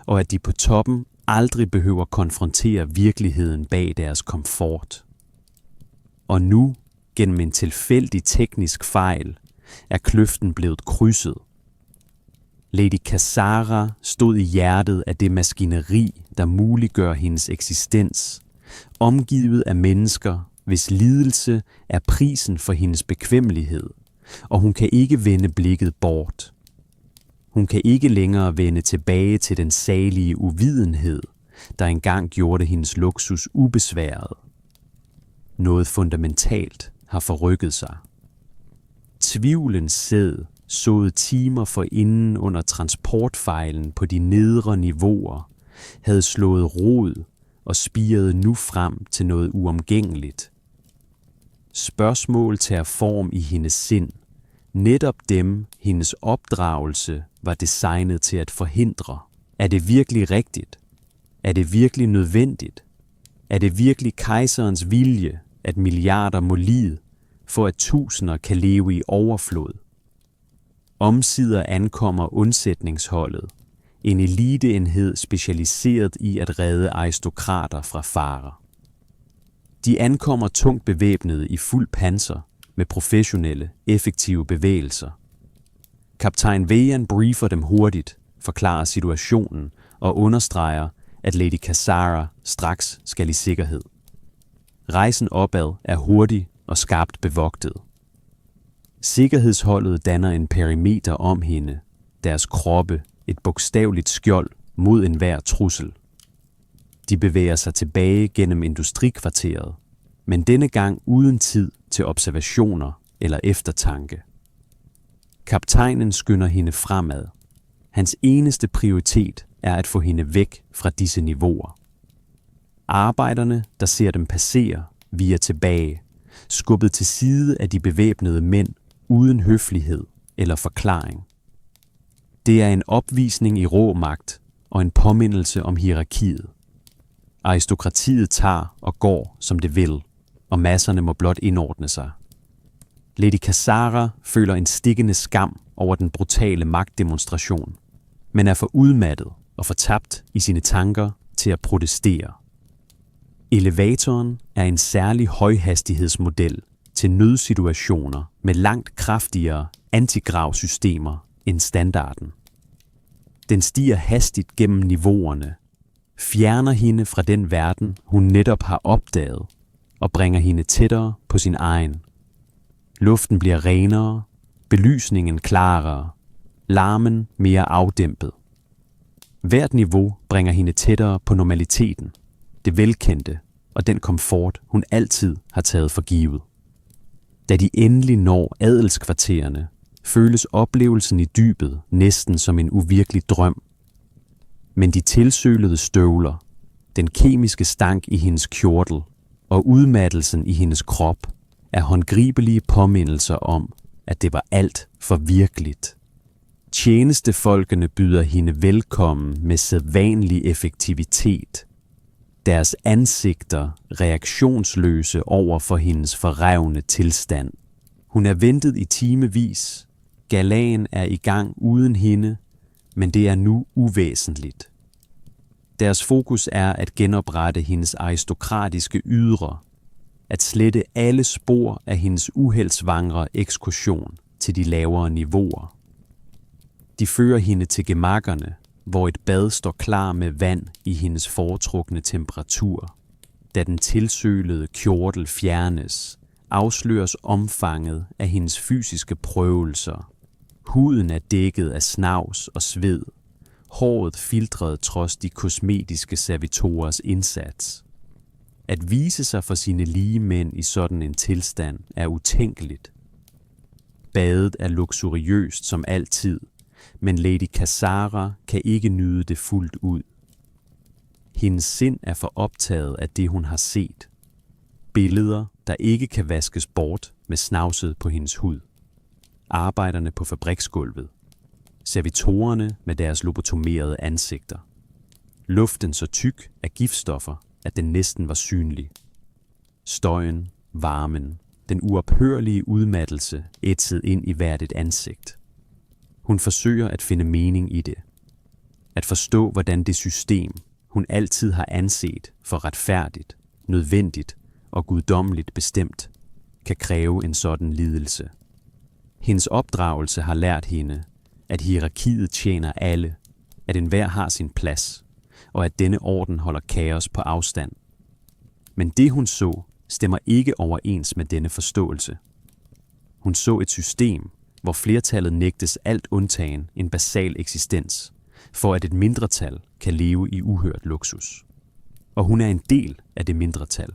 og at de på toppen aldrig behøver konfrontere virkeligheden bag deres komfort. Og nu, gennem en tilfældig teknisk fejl, er kløften blevet krydset. Lady Kazara stod i hjertet af det maskineri, der muliggør hendes eksistens, omgivet af mennesker, hvis lidelse er prisen for hendes bekvemmelighed, og hun kan ikke vende blikket bort. Hun kan ikke længere vende tilbage til den salige uvidenhed, der engang gjorde hendes luksus ubesværet. Noget fundamentalt har forrykket sig. Tvivlens sæd såede timer forinden under transportfejlen på de nedre niveauer, havde slået rod og spirede nu frem til noget uomgængeligt. Spørgsmål tager form i hendes sind, netop dem hendes opdragelse var designet til at forhindre. Er det virkelig rigtigt? Er det virkelig nødvendigt? Er det virkelig kejserens vilje, at milliarder må lide, for at tusinder kan leve i overflod? Omsider ankommer undsætningsholdet, en eliteenhed specialiseret i at redde aristokrater fra farer. De ankommer tungt bevæbnede i fuld panser med professionelle, effektive bevægelser. Kaptajn Vejan briefer dem hurtigt, forklarer situationen og understreger, at Lady Kazara straks skal i sikkerhed. Rejsen opad er hurtig og skarpt bevogtet. Sikkerhedsholdet danner en perimeter om hende, deres kroppe et bogstaveligt skjold mod enhver trussel. De bevæger sig tilbage gennem industrikvarteret, men denne gang uden tid til observationer eller eftertanke. Kaptajnen skynder hende fremad. Hans eneste prioritet er at få hende væk fra disse niveauer. Arbejderne, der ser dem passere, viger tilbage, skubbet til side af de bevæbnede mænd uden høflighed eller forklaring. Det er en opvisning i rå magt og en påmindelse om hierarkiet. Aristokratiet tager og går, som det vil, og masserne må blot indordne sig. Lady Kazara føler en stikkende skam over den brutale magtdemonstration, men er for udmattet og fortabt i sine tanker til at protestere. Elevatoren er en særlig højhastighedsmodel til nødsituationer med langt kraftigere antigravsystemer end standarden. Den stiger hastigt gennem niveauerne, fjerner hende fra den verden, hun netop har opdaget, og bringer hende tættere på sin egen. Luften bliver renere, belysningen klarere, larmen mere afdæmpet. Hvert niveau bringer hende tættere på normaliteten, det velkendte og den komfort, hun altid har taget for givet. Da de endelig når adelskvartererne, føles oplevelsen i dybet næsten som en uvirkelig drøm. Men de tilsølede støvler, den kemiske stank i hendes kjortel og udmattelsen i hendes krop er håndgribelige påmindelser om, at det var alt for virkeligt. Tjenestefolkene byder hende velkommen med sædvanlig effektivitet. Deres ansigter reaktionsløse over for hendes forrevne tilstand. Hun er ventet i timevis. Galaen er i gang uden hende, men det er nu uvæsentligt. Deres fokus er at genoprette hendes aristokratiske ydre, at slette alle spor af hendes uheldsvangre ekskursion til de lavere niveauer. De fører hende til gemakkerne, hvor et bad står klar med vand i hendes foretrukne temperatur. Da den tilsølede kjortel fjernes, afsløres omfanget af hendes fysiske prøvelser. Huden er dækket af snavs og sved. Håret filtret trods de kosmetiske servitorers indsats. At vise sig for sine ligemænd i sådan en tilstand er utænkeligt. Badet er luksuriøst som altid, men Lady Cassara kan ikke nyde det fuldt ud. Hendes sind er for optaget af det, hun har set. Billeder, der ikke kan vaskes bort med snavset på hendes hud. Arbejderne på fabriksgulvet. Servitorerne med deres lobotomerede ansigter. Luften så tyk af giftstoffer, at den næsten var synlig. Støjen, varmen, den uophørlige udmattelse ætset ind i hvert et ansigt. Hun forsøger at finde mening i det. At forstå, hvordan det system, hun altid har anset for retfærdigt, nødvendigt og guddommeligt bestemt, kan kræve en sådan lidelse. Hendes opdragelse har lært hende, at hierarkiet tjener alle, at enhver har sin plads, og at denne orden holder kaos på afstand. Men det hun så, stemmer ikke overens med denne forståelse. Hun så et system, hvor flertallet nægtes alt undtagen en basal eksistens, for at et mindretal kan leve i uhørt luksus. Og hun er en del af det mindretal.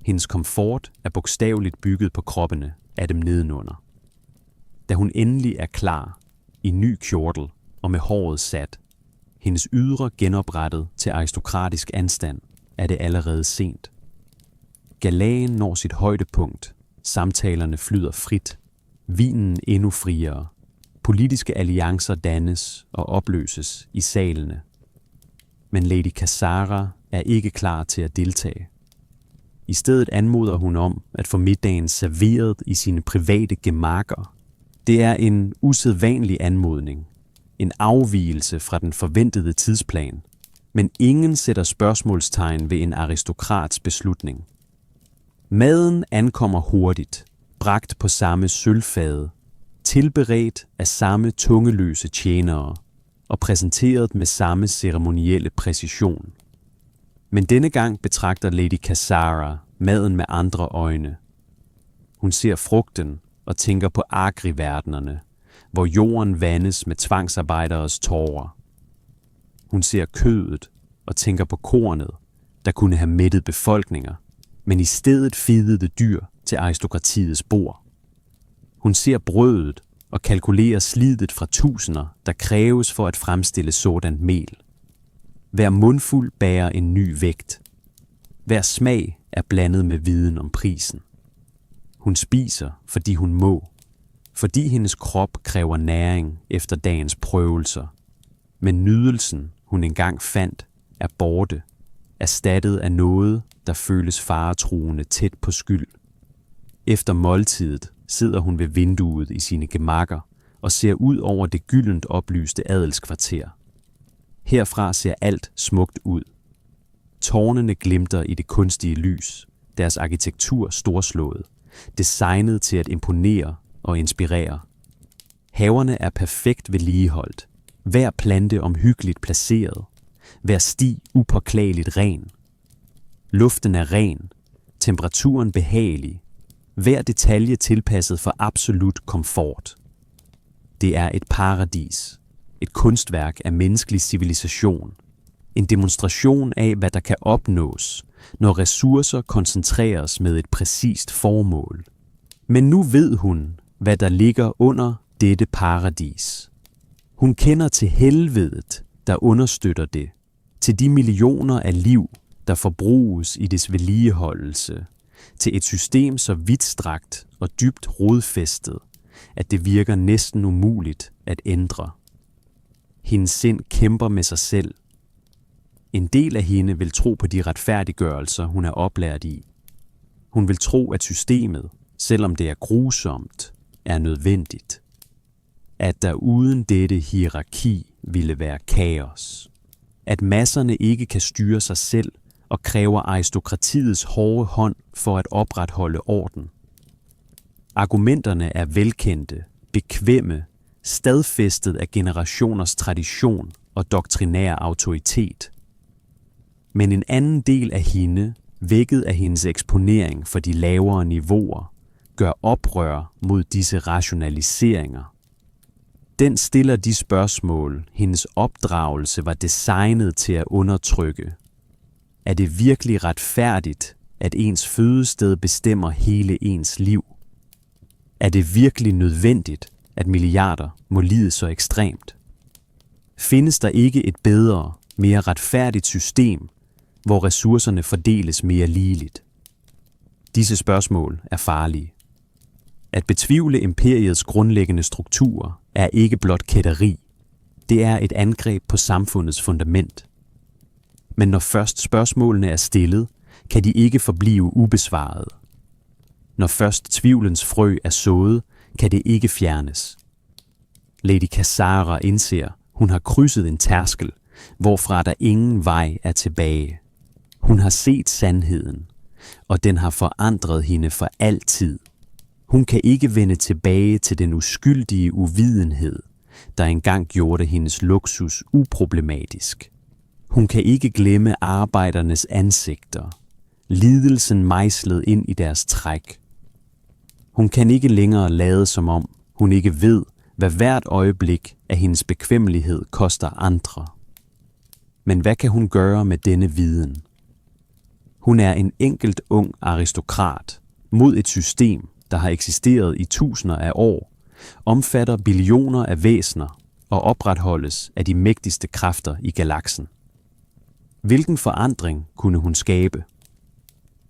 Hendes komfort er bogstaveligt bygget på kroppene af dem nedenunder. Da hun endelig er klar, i ny kjortel og med håret sat, hendes ydre genoprettet til aristokratisk anstand, er det allerede sent. Galaen når sit højdepunkt, samtalerne flyder frit, vinen endnu friere, politiske alliancer dannes og opløses i salene. Men Lady Cassara er ikke klar til at deltage. I stedet anmoder hun om at få middagen serveret i sine private gemakker. Det er en usædvanlig anmodning, en afvigelse fra den forventede tidsplan, men ingen sætter spørgsmålstegn ved en aristokrats beslutning. Maden ankommer hurtigt, bragt på samme sølvfade, tilberedt af samme tungeløse tjenere og præsenteret med samme ceremonielle præcision. Men denne gang betragter Lady Cassara maden med andre øjne. Hun ser frugten og tænker på agriverdenerne, hvor jorden vandes med tvangsarbejderes tårer. Hun ser kødet og tænker på kornet, der kunne have mættet befolkninger, men i stedet fedede dyr til aristokratiets bord. Hun ser brødet og kalkulerer slidet fra tusinder, der kræves for at fremstille sådan mel. Hver mundfuld bærer en ny vægt. Hver smag er blandet med viden om prisen. Hun spiser, fordi hun må, fordi hendes krop kræver næring efter dagens prøvelser. Men nydelsen, hun engang fandt, er borte, erstattet af noget, der føles faretruende tæt på skyld. Efter måltidet sidder hun ved vinduet i sine gemakker og ser ud over det gyldent oplyste adelskvarter. Herfra ser alt smukt ud. Tårnene glimter i det kunstige lys, deres arkitektur storslået, designet til at imponere og inspirere. Haverne er perfekt vedligeholdt, hver plante omhyggeligt placeret, hver sti upåklageligt ren. Luften er ren, temperaturen behagelig, hver detalje tilpasset for absolut komfort. Det er et paradis, et kunstværk af menneskelig civilisation, en demonstration af, hvad der kan opnås, når ressourcer koncentreres med et præcist formål. Men nu ved hun, hvad der ligger under dette paradis. Hun kender til helvedet, der understøtter det, til de millioner af liv, der forbruges i dets vedligeholdelse, til et system så vidtstrakt og dybt rodfæstet, at det virker næsten umuligt at ændre. Hendes sind kæmper med sig selv. En del af hende vil tro på de retfærdiggørelser, hun er oplært i. Hun vil tro, at systemet, selvom det er grusomt, er nødvendigt. At der uden dette hierarki ville være kaos. At masserne ikke kan styre sig selv og kræver aristokratiets hårde hånd for at opretholde orden. Argumenterne er velkendte, bekvemme, stadfæstet af generationers tradition og doktrinær autoritet. Men en anden del af hende, vækket af hendes eksponering for de lavere niveauer, gør oprør mod disse rationaliseringer. Den stiller de spørgsmål, hendes opdragelse var designet til at undertrykke. Er det virkelig retfærdigt, at ens fødested bestemmer hele ens liv? Er det virkelig nødvendigt, at milliarder må lide så ekstremt? Findes der ikke et bedre, mere retfærdigt system, hvor ressourcerne fordeles mere ligeligt? Disse spørgsmål er farlige. At betvivle imperiets grundlæggende strukturer er ikke blot kætteri. Det er et angreb på samfundets fundament. Men når først spørgsmålene er stillet, kan de ikke forblive ubesvarede. Når først tvivlens frø er sået, kan det ikke fjernes. Lady Cassara indser, hun har krydset en tærskel, hvorfra der ingen vej er tilbage. Hun har set sandheden, og den har forandret hende for altid. Hun kan ikke vende tilbage til den uskyldige uvidenhed, der engang gjorde hendes luksus uproblematisk. Hun kan ikke glemme arbejdernes ansigter, lidelsen mejslet ind i deres træk. Hun kan ikke længere lade som om, hun ikke ved, hvad hvert øjeblik af hendes bekvemmelighed koster andre. Men hvad kan hun gøre med denne viden? Hun er en enkelt ung aristokrat mod et system, der har eksisteret i tusinder af år, omfatter billioner af væsener og opretholdes af de mægtigste kræfter i galaksen. Hvilken forandring kunne hun skabe?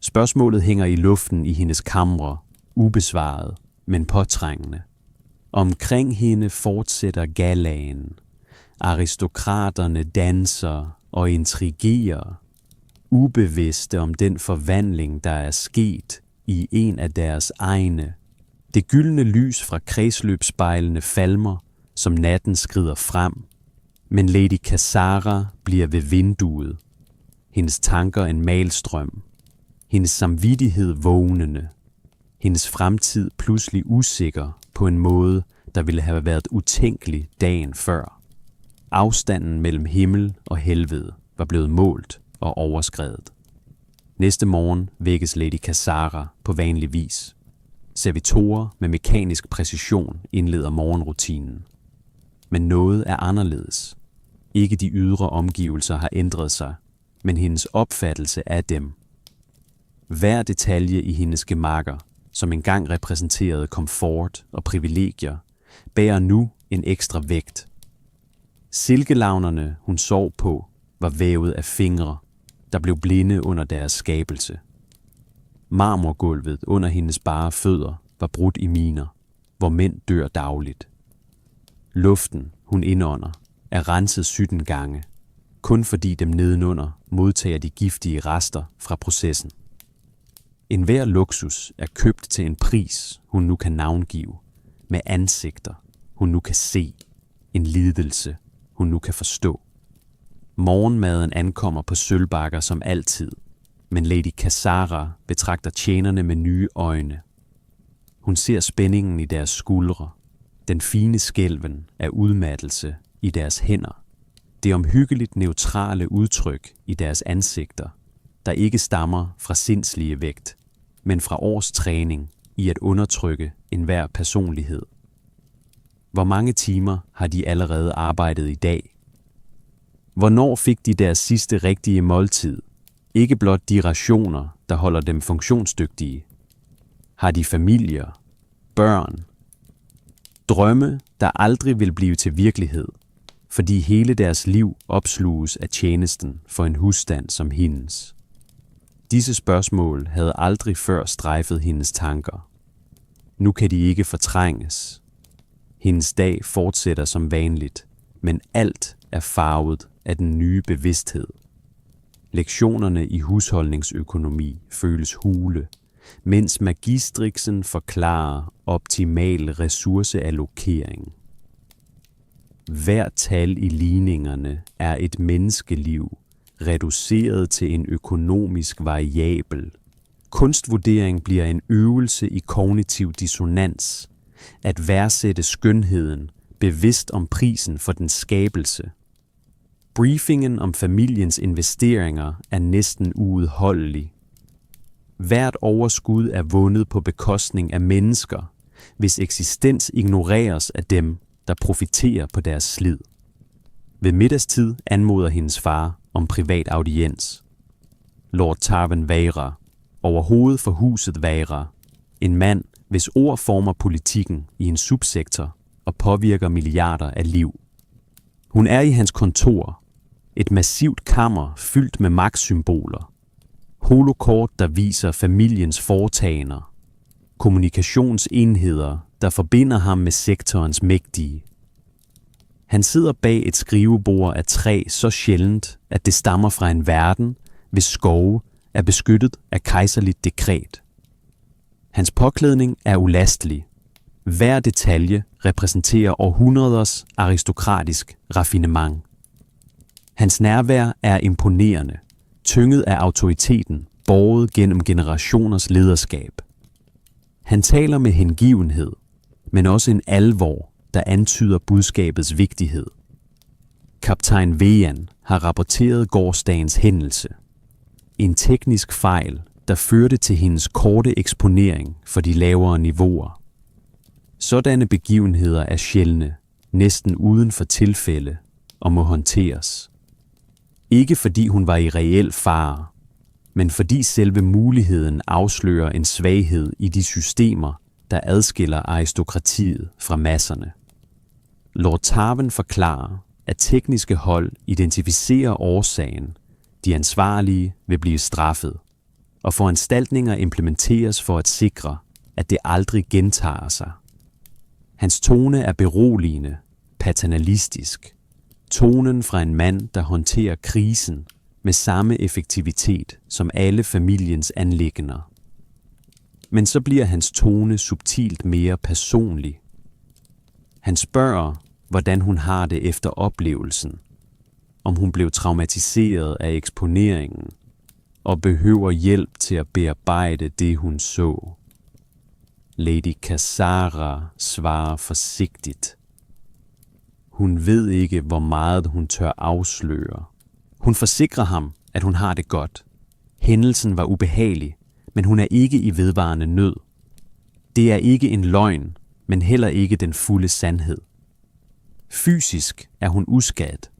Spørgsmålet hænger i luften i hendes kamre, ubesvaret, men påtrængende. Omkring hende fortsætter galaen. Aristokraterne danser og intrigerer, ubevidste om den forvandling, der er sket i en af deres egne. Det gyldne lys fra kredsløbsspejlene falmer, som natten skrider frem. Men Lady Cassara bliver ved vinduet. Hendes tanker en malstrøm. Hendes samvittighed vågnende. Hendes fremtid pludselig usikker på en måde, der ville have været utænkelig dagen før. Afstanden mellem himmel og helvede var blevet målt og overskredet. Næste morgen vækkes Lady Cassara på vanlig vis. Servitorer med mekanisk præcision indleder morgenrutinen. Men noget er anderledes. Ikke de ydre omgivelser har ændret sig, men hendes opfattelse af dem. Hver detalje i hendes gemakker, som engang repræsenterede komfort og privilegier, bærer nu en ekstra vægt. Silkelavnerne, hun sov på, var vævet af fingre, der blev blinde under deres skabelse. Marmorgulvet under hendes bare fødder var brudt i miner, hvor mænd dør dagligt. Luften, hun indånder, er renset 17 gange, kun fordi dem nedenunder modtager de giftige rester fra processen. Enhver luksus er købt til en pris, hun nu kan navngive, med ansigter, hun nu kan se, en lidelse, hun nu kan forstå. Morgenmaden ankommer på sølvbakker som altid, men Lady Cassara betragter tjenerne med nye øjne. Hun ser spændingen i deres skuldre, den fine skælven af udmattelse i deres hænder, det omhyggeligt neutrale udtryk i deres ansigter, der ikke stammer fra sindslige vægt, men fra års træning i at undertrykke enhver personlighed. Hvor mange timer har de allerede arbejdet i dag? Hvornår fik de deres sidste rigtige måltid? Ikke blot de rationer, der holder dem funktionsdygtige. Har de familier, børn, drømme, der aldrig vil blive til virkelighed, fordi hele deres liv opsluges af tjenesten for en husstand som hendes? Disse spørgsmål havde aldrig før strejfet hendes tanker. Nu kan de ikke fortrænges. Hendes dag fortsætter som vanligt, men alt er farvet af den nye bevidsthed. Lektionerne i husholdningsøkonomi føles hule, mens magistriksen forklarer optimal ressourceallokering. Hver tal i ligningerne er et menneskeliv, reduceret til en økonomisk variabel. Kunstvurdering bliver en øvelse i kognitiv dissonans, at værdsætte skønheden, bevidst om prisen for den skabelse. Briefingen om familiens investeringer er næsten uudholdelig. Hvert overskud er vundet på bekostning af mennesker, hvis eksistens ignoreres af dem, der profiterer på deres slid. Ved middagstid anmoder hendes far om privat audiens. Lord Tarven Veyra, overhovedet for huset Veyra, en mand, hvis ord former politikken i en subsektor og påvirker milliarder af liv. Hun er i hans kontor, et massivt kammer fyldt med magtsymboler, holokort, der viser familiens foretagender, kommunikationsenheder, der forbinder ham med sektorens mægtige. Han sidder bag et skrivebord af træ så sjældent, at det stammer fra en verden, hvis skove er beskyttet af kejserligt dekret. Hans påklædning er ulastelig. Hver detalje repræsenterer århundreders aristokratisk raffinement. Hans nærvær er imponerende, tynget af autoriteten, båret gennem generationers lederskab. Han taler med hengivenhed, men også en alvor, der antyder budskabets vigtighed. Kaptajn Vejan har rapporteret gårsdagens hændelse. En teknisk fejl, der førte til hendes korte eksponering for de lavere niveauer. Sådanne begivenheder er sjældne, næsten uden for tilfælde, og må håndteres. Ikke fordi hun var i reel fare, men fordi selve muligheden afslører en svaghed i de systemer, der adskiller aristokratiet fra masserne. Lord Tarven forklarer, at tekniske hold identificerer årsagen, de ansvarlige vil blive straffet, og foranstaltninger implementeres for at sikre, at det aldrig gentager sig. Hans tone er beroligende, paternalistisk. Tonen fra en mand, der håndterer krisen med samme effektivitet som alle familiens anliggender. Men så bliver hans tone subtilt mere personlig. Han spørger, hvordan hun har det efter oplevelsen, om hun blev traumatiseret af eksponeringen og behøver hjælp til at bearbejde det, hun så. Lady Cassara svarer forsigtigt. Hun ved ikke, hvor meget hun tør afsløre. Hun forsikrer ham, at hun har det godt. Hændelsen var ubehagelig, men hun er ikke i vedvarende nød. Det er ikke en løgn, men heller ikke den fulde sandhed. Fysisk er hun uskadt.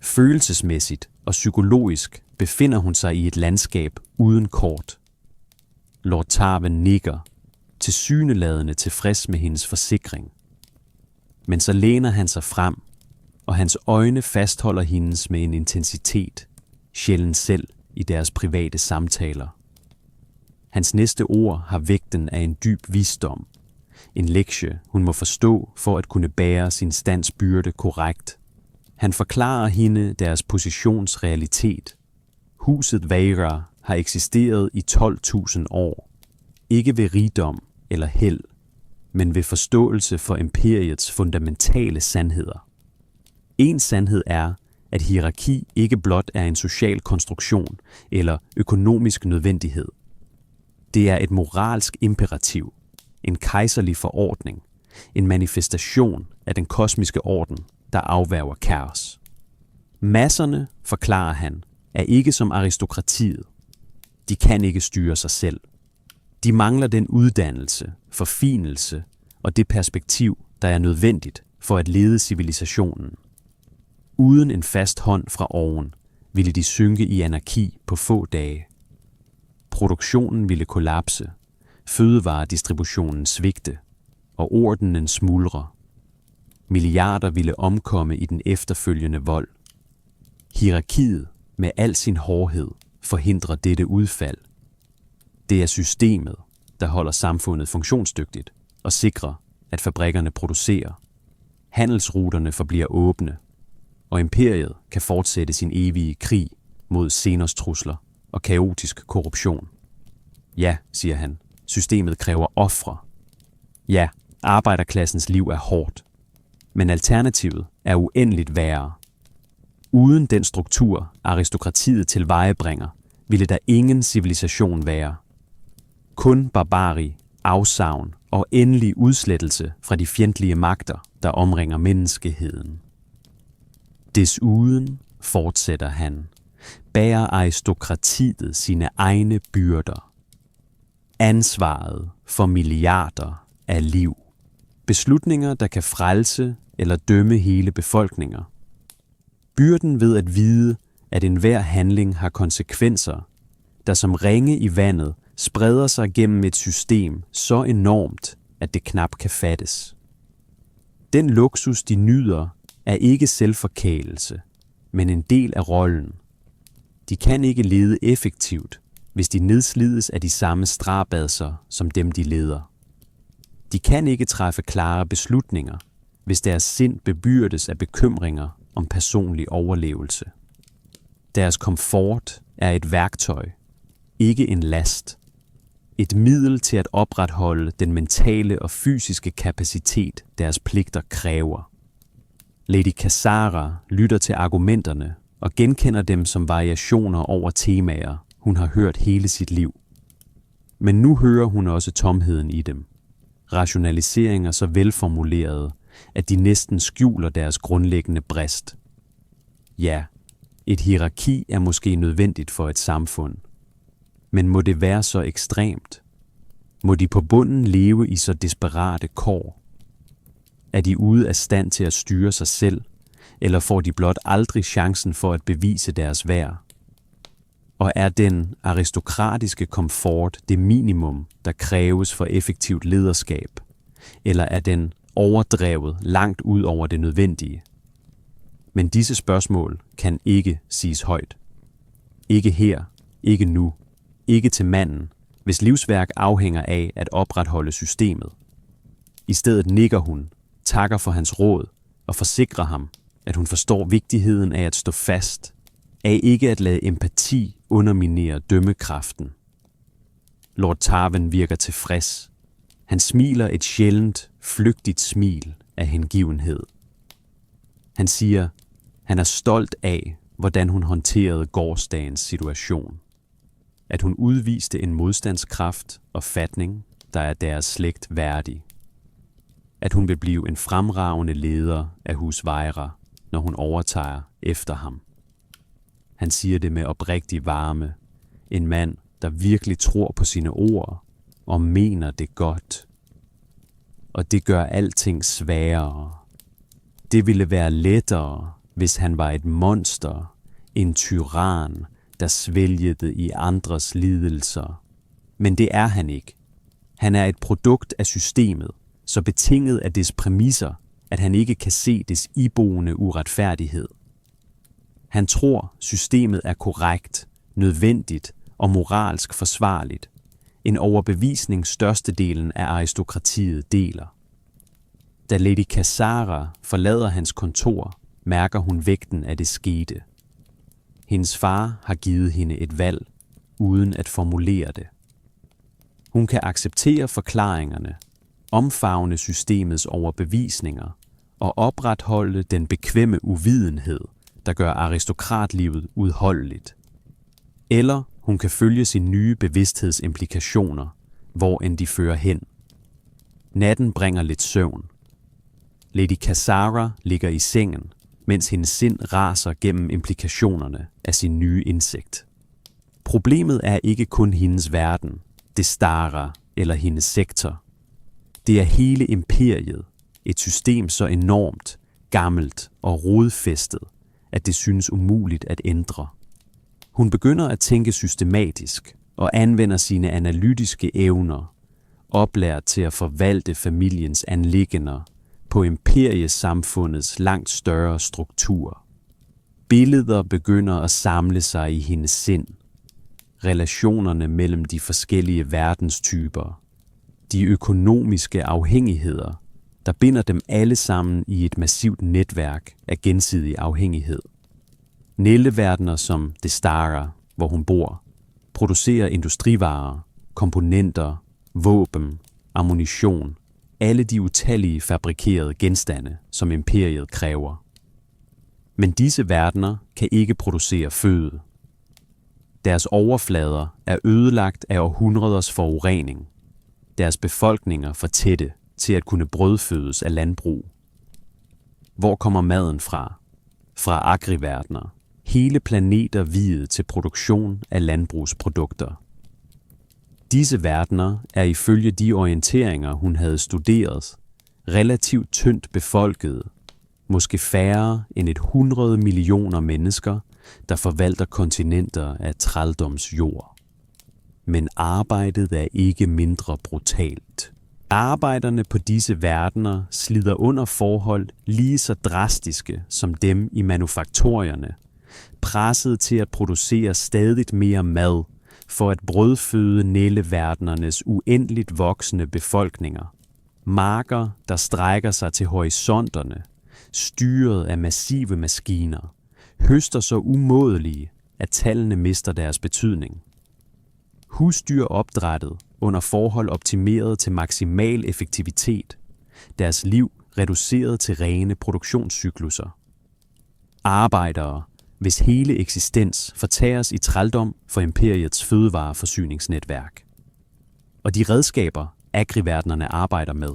Følelsesmæssigt og psykologisk befinder hun sig i et landskab uden kort. Lord Tarven nikker, tilsyneladende tilfreds med hendes forsikring. Men så læner han sig frem, og hans øjne fastholder hendes med en intensitet, sjældent selv i deres private samtaler. Hans næste ord har vægten af en dyb visdom, en lektie, hun må forstå for at kunne bære sin stands byrde korrekt. Han forklarer hende deres positionsrealitet. Huset Veyra har eksisteret i 12.000 år, ikke ved rigdom eller held, men ved forståelse for imperiets fundamentale sandheder. En sandhed er, at hierarki ikke blot er en social konstruktion eller økonomisk nødvendighed. Det er et moralsk imperativ, en kejserlig forordning, en manifestation af den kosmiske orden, der afværger kaos. Masserne, forklarer han, er ikke som aristokratiet. De kan ikke styre sig selv. De mangler den uddannelse, forfinelse og det perspektiv, der er nødvendigt for at lede civilisationen. Uden en fast hånd fra oven ville de synke i anarki på få dage. Produktionen ville kollapse, fødevaredistributionen svigte, og ordenen smuldre. Milliarder ville omkomme i den efterfølgende vold. Hierarkiet med al sin hårdhed forhindrer dette udfald. Det er systemet, der holder samfundet funktionsdygtigt og sikrer, at fabrikkerne producerer. Handelsruterne forbliver åbne, og imperiet kan fortsætte sin evige krig mod Xenos-trusler og kaotisk korruption. Ja, siger han, systemet kræver ofre. Ja, arbejderklassens liv er hårdt, men alternativet er uendeligt værre. Uden den struktur, aristokratiet tilvejebringer, ville der ingen civilisation være. Kun barbari, afsavn og endelig udslettelse fra de fjendtlige magter, der omringer menneskeheden. Desuden, fortsætter han, bærer aristokratiet sine egne byrder. Ansvaret for milliarder af liv. Beslutninger, der kan frelse eller dømme hele befolkninger. Byrden ved at vide, at enhver handling har konsekvenser, der som ringe i vandet spreder sig gennem et system så enormt, at det knap kan fattes. Den luksus, de nyder, er ikke selvforkælelse, men en del af rollen. De kan ikke lede effektivt, hvis de nedslides af de samme strabadser som dem, de leder. De kan ikke træffe klare beslutninger, hvis deres sind bebyrdes af bekymringer om personlig overlevelse. Deres komfort er et værktøj, ikke en last. Et middel til at opretholde den mentale og fysiske kapacitet, deres pligter kræver. Lady Cassara lytter til argumenterne og genkender dem som variationer over temaer, hun har hørt hele sit liv. Men nu hører hun også tomheden i dem. Rationaliseringer så velformulerede, at de næsten skjuler deres grundlæggende brist. Ja, et hierarki er måske nødvendigt for et samfund. Men må det være så ekstremt? Må de på bunden leve i så desperate kår? Er de ude af stand til at styre sig selv, eller får de blot aldrig chancen for at bevise deres værd? Og er den aristokratiske komfort det minimum, der kræves for effektivt lederskab? Eller er den overdrevet langt ud over det nødvendige? Men disse spørgsmål kan ikke siges højt. Ikke her, ikke nu, ikke til manden, hvis livsværk afhænger af at opretholde systemet. I stedet nikker hun, takker for hans råd og forsikrer ham, at hun forstår vigtigheden af at stå fast, af ikke at lade empati underminere dømmekraften. Lord Tarven virker tilfreds. Han smiler et sjældent, flygtigt smil af hengivenhed. Han siger, han er stolt af, hvordan hun håndterede gårsdagens situation. At hun udviste en modstandskraft og fatning, der er deres slægt værdig. At hun vil blive en fremragende leder af hus Vejra, når hun overtager efter ham. Han siger det med oprigtig varme. En mand, der virkelig tror på sine ord og mener det godt. Og det gør alting sværere. Det ville være lettere, hvis han var et monster, en tyran, der svælgede i andres lidelser. Men det er han ikke. Han er et produkt af systemet, så betinget af dets præmisser, at han ikke kan se dets iboende uretfærdighed. Han tror, systemet er korrekt, nødvendigt og moralsk forsvarligt. En overbevisning størstedelen af aristokratiet deler. Da Lady Cassara forlader hans kontor, mærker hun vægten af det skete. Hendes far har givet hende et valg, uden at formulere det. Hun kan acceptere forklaringerne, omfavne systemets overbevisninger og opretholde den bekvemme uvidenhed, der gør aristokratlivet udholdeligt. Eller hun kan følge sine nye bevidsthedsimplikationer, hvor end de fører hen. Natten bringer lidt søvn. Lady Cassara ligger i sengen, mens hendes sind raser gennem implikationerne af sin nye indsigt. Problemet er ikke kun hendes verden, det Stara eller hendes sektor. Det er hele imperiet, et system så enormt, gammelt og rodfæstet, at det synes umuligt at ændre. Hun begynder at tænke systematisk og anvender sine analytiske evner, oplært til at forvalte familiens anliggender på imperiesamfundets langt større struktur. Billeder begynder at samle sig i hendes sind. Relationerne mellem de forskellige verdenstyper, de økonomiske afhængigheder, der binder dem alle sammen i et massivt netværk af gensidig afhængighed. Næleverdener som Destara, hvor hun bor, producerer industrivarer, komponenter, våben, ammunition, alle de utallige fabrikerede genstande, som imperiet kræver. Men disse verdener kan ikke producere føde. Deres overflader er ødelagt af århundreders forurening. Deres befolkninger for tætte til at kunne brødfødes af landbrug. Hvor kommer maden fra? Fra agriverdener. Hele planeter viet til produktion af landbrugsprodukter. Disse verdener er ifølge de orienteringer, hun havde studeret, relativt tyndt befolket, måske færre end 100 millioner mennesker, der forvalter kontinenter af trældoms jord. Men arbejdet er ikke mindre brutalt. Arbejderne på disse verdener slider under forhold lige så drastiske som dem i manufaktorierne, presset til at producere stadigt mere mad for at brødføde næleverdenernes uendeligt voksende befolkninger. Marker, der strækker sig til horisonterne, styret af massive maskiner, høster så umådelige, at tallene mister deres betydning. Husdyropdrættet under forhold optimeret til maksimal effektivitet, deres liv reduceret til rene produktionscyklusser. Arbejdere, hvis hele eksistens fortæres i trældom for imperiets fødevareforsyningsnetværk. Og de redskaber, agriverdenerne arbejder med,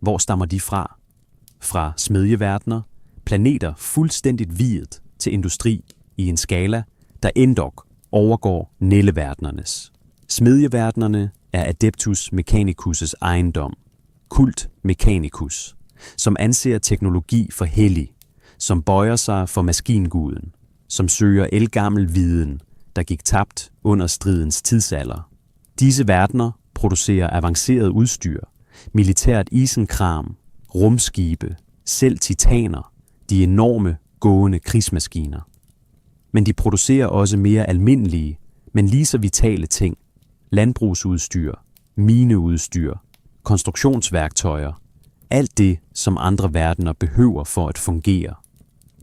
hvor stammer de fra? Fra smedjeverdener, planeter fuldstændigt viet til industri i en skala, der endog overgår næleverdenernes. Smedjeverdenerne er Adeptus Mechanicus' ejendom, kult mechanicus, som anser teknologi for hellig, som bøjer sig for maskinguden, som søger ældgammel viden, der gik tabt under stridens tidsalder. Disse verdener producerer avanceret udstyr, militært isenkram, rumskibe, selv titaner, de enorme gående krigsmaskiner. Men de producerer også mere almindelige, men lige så vitale ting, landbrugsudstyr, mineudstyr, konstruktionsværktøjer, alt det, som andre verdener behøver for at fungere.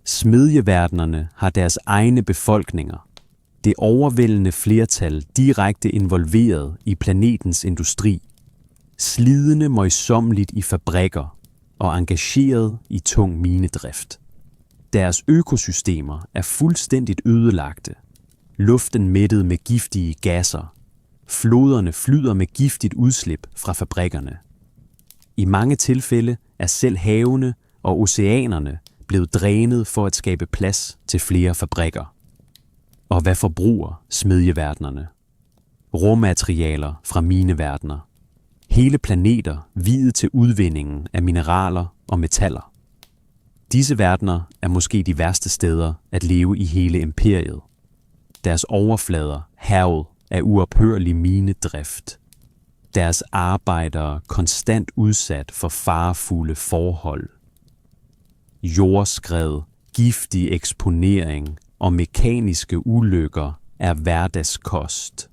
Smedjeverdenerne har deres egne befolkninger, det overvældende flertal direkte involveret i planetens industri, slidende møjsommeligt i fabrikker og engageret i tung minedrift. Deres økosystemer er fuldstændigt ødelagte, luften mættet med giftige gasser, floderne flyder med giftigt udslip fra fabrikkerne. I mange tilfælde er selv havene og oceanerne blevet drænet for at skabe plads til flere fabrikker. Og hvad forbruger smedjeverdenerne? Råmaterialer fra mineverdener. Hele planeter viet til udvindingen af mineraler og metaller. Disse verdener er måske de værste steder at leve i hele imperiet. Deres overflader hærget af uophørlig minedrift. Deres arbejdere konstant udsat for farefulde forhold. Jordskred, giftig eksponering og mekaniske ulykker er hverdagskost.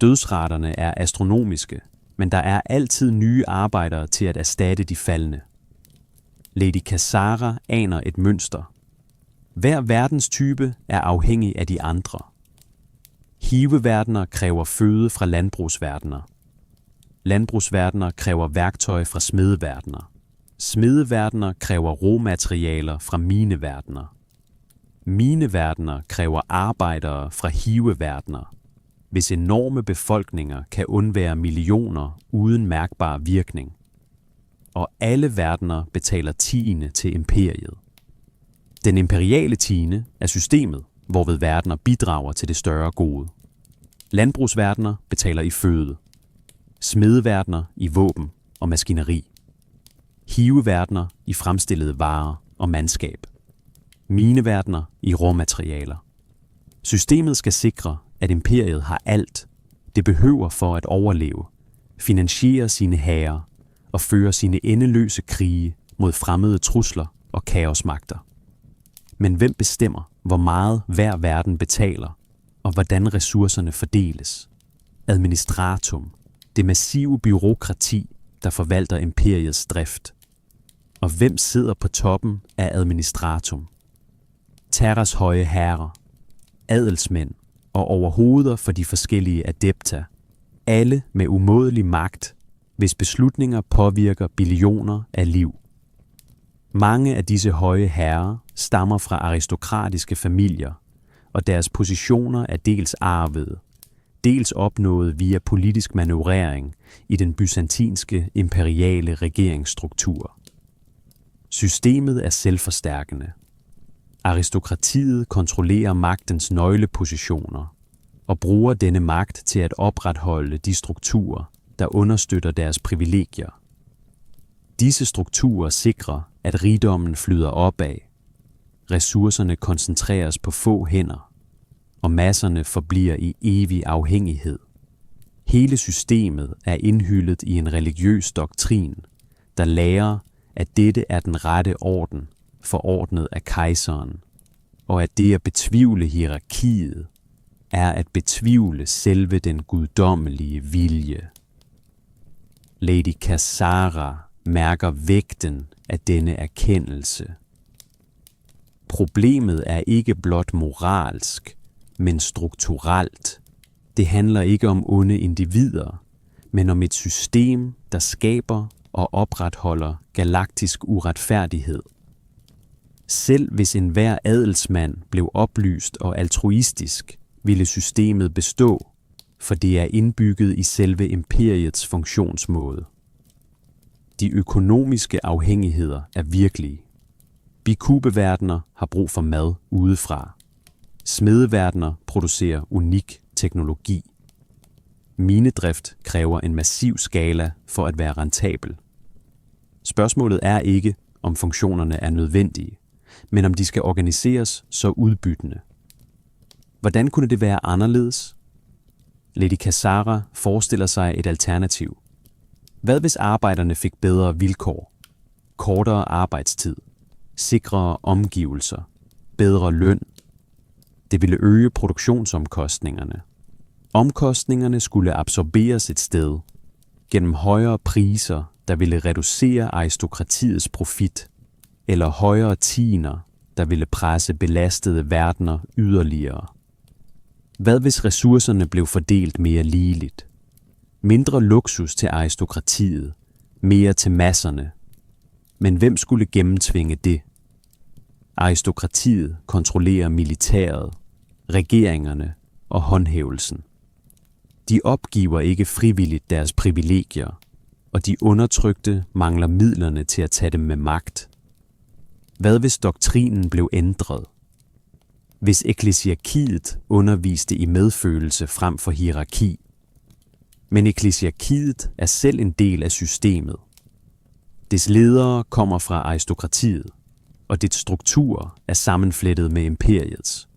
Dødsraterne er astronomiske, men der er altid nye arbejdere til at erstatte de faldne. Lady Cassara aner et mønster. Hver verdenstype er afhængig af de andre. Hiveverdener kræver føde fra landbrugsverdener. Landbrugsverdener kræver værktøj fra smedeverdener. Smedeverdener kræver råmaterialer fra mineverdener. Mineverdener kræver arbejdere fra hiveverdener, hvis enorme befolkninger kan undvære millioner uden mærkbar virkning. Og alle verdener betaler tiende til imperiet. Den imperiale tiende er systemet, hvorved verdener bidrager til det større gode. Landbrugsverdener betaler i føde. Smedeverdener i våben og maskineri. Hiveverdener i fremstillede varer og mandskab. Mineverdener i råmaterialer. Systemet skal sikre, at imperiet har alt, det behøver for at overleve, finansiere sine hære og føre sine endeløse krige mod fremmede trusler og kaosmagter. Men hvem bestemmer, hvor meget hver verden betaler, og hvordan ressourcerne fordeles? Administratum, Det massive bureaukrati, der forvalter imperiets drift. Og hvem sidder på toppen af administratum? Terras høje herrer, adelsmænd og overhoveder for de forskellige adepta, alle med umådelig magt, hvis beslutninger påvirker billioner af liv. Mange af disse høje herrer stammer fra aristokratiske familier, og deres positioner er dels arvede, dels opnået via politisk manøvrering i den byzantinske imperiale regeringsstruktur. Systemet er selvforstærkende. Aristokratiet kontrollerer magtens nøglepositioner og bruger denne magt til at opretholde de strukturer, der understøtter deres privilegier. Disse strukturer sikrer, at rigdommen flyder opad, ressourcerne koncentreres på få hænder, og masserne forbliver i evig afhængighed. Hele systemet er indhyllet i en religiøs doktrin, der lærer, at dette er den rette orden, forordnet af kejseren, og at det at betvivle hierarkiet er at betvivle selve den guddommelige vilje. Lady Cassara mærker vægten af denne erkendelse. Problemet er ikke blot moralsk, men strukturelt. Det handler ikke om onde individer, men om et system, der skaber og opretholder galaktisk uretfærdighed. Selv hvis enhver adelsmand blev oplyst og altruistisk, ville systemet bestå, for det er indbygget i selve imperiets funktionsmåde. De økonomiske afhængigheder er virkelige. Bikubeverdener har brug for mad udefra. Smedeverdener producerer unik teknologi. Minedrift kræver en massiv skala for at være rentabel. Spørgsmålet er ikke, om funktionerne er nødvendige, men om de skal organiseres så udbyttende. Hvordan kunne det være anderledes? Lady Cassara forestiller sig et alternativ. Hvad hvis arbejderne fik bedre vilkår, kortere arbejdstid, sikrere omgivelser, bedre løn? Det ville øge produktionsomkostningerne. Omkostningerne skulle absorberes et sted, gennem højere priser, der ville reducere aristokratiets profit, eller højere tiender, der ville presse belastede verdener yderligere. Hvad hvis ressourcerne blev fordelt mere ligeligt? Mindre luksus til aristokratiet, mere til masserne. Men hvem skulle gennemtvinge det? Aristokratiet kontrollerer militæret, regeringerne og håndhævelsen. De opgiver ikke frivilligt deres privilegier, og de undertrykte mangler midlerne til at tage dem med magt. Hvad hvis doktrinen blev ændret? Hvis ekklesiarkiet underviste i medfølelse frem for hierarki? Men ekklesiarkiet er selv en del af systemet. Dets ledere kommer fra aristokratiet, og dets strukturer er sammenflettet med imperiets.